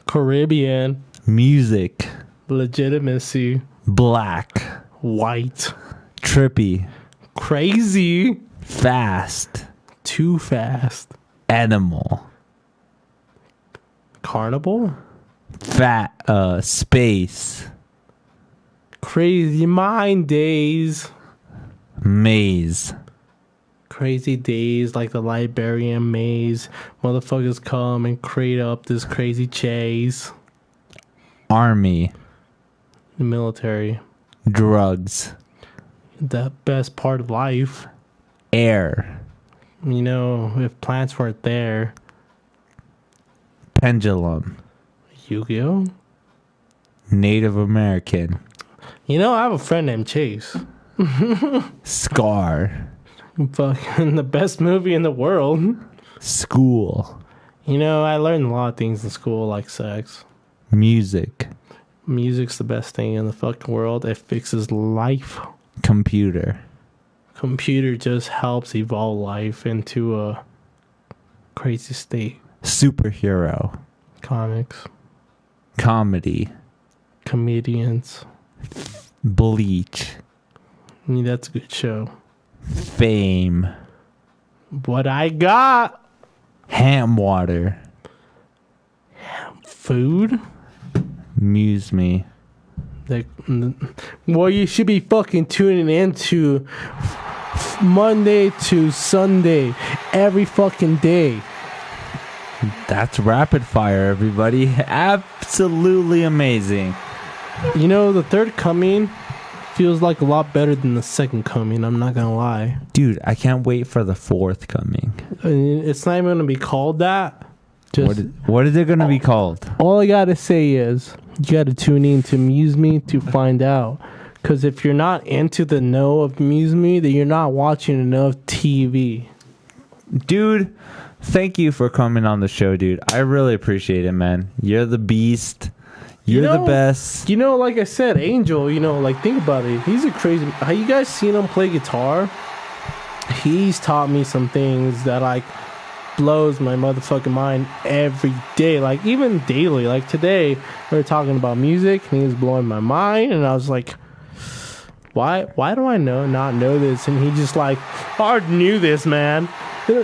Caribbean. Music. Legitimacy. Black. White. Trippy. Crazy. Fast. Too fast. Animal. Carnival? Space. Crazy Mind Days. Maze. Crazy days like the Liberian maze. Motherfuckers come and create up this crazy chase. Army. The military. Drugs. The best part of life. Air. You know, if plants weren't there. Pendulum. Yu-Gi-Oh? Native American. You know, I have a friend named Chase. Scar. Fucking the best movie in the world. School. You know, I learned a lot of things in school, like sex. Music. Music's the best thing in the fucking world. It fixes life. Computer. Computer just helps evolve life into a crazy state. Superhero. Comics. Comedy. Comedians. Bleach. I mean, that's a good show. Fame. What I got? Ham water. Food? MuseMe. Like, well, you should be fucking tuning into Monday to Sunday every fucking day. That's rapid fire, everybody. Absolutely amazing. You know, the third coming feels like a lot better than the second coming. I'm not gonna lie. Dude, I can't wait for the fourth coming. It's not even gonna be called that. What is it gonna be called? All I gotta say is you gotta tune in to MuseMe to find out. Because if you're not into the know of MuseMe, then you're not watching enough TV. Dude, thank you for coming on the show, dude. I really appreciate it, man. You're the beast. You're the best. You know, like I said, Angel, you know, like, think about it. He's a crazy... Have you guys seen him play guitar? He's taught me some things that, like, blows my motherfucking mind every day. Like, even daily. Like, today, we were talking about music, and he was blowing my mind, and I was like, why do I not know this? And he just, like, I knew this, man.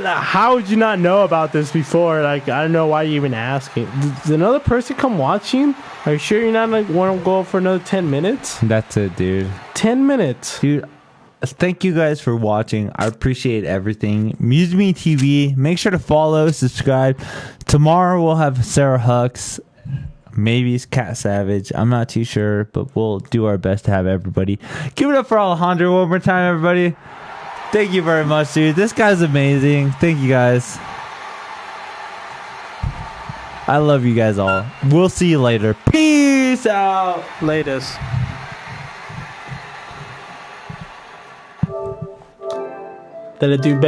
How would you not know about this before? Like, I don't know why you're even asking. Does another person come watching? Are you sure you're not like want to go for another 10 minutes? That's it, dude. 10 minutes. Dude, thank you guys for watching. I appreciate everything. MuseMe TV. Make sure to follow, subscribe. Tomorrow we'll have Sarah Hux. Maybe it's Cat Savage. I'm not too sure, but we'll do our best to have everybody. Give it up for Alejandro one more time, everybody. Thank you very much, dude. This guy's amazing. Thank you, guys. I love you guys all. We'll see you later. Peace out. Latest. That it do better.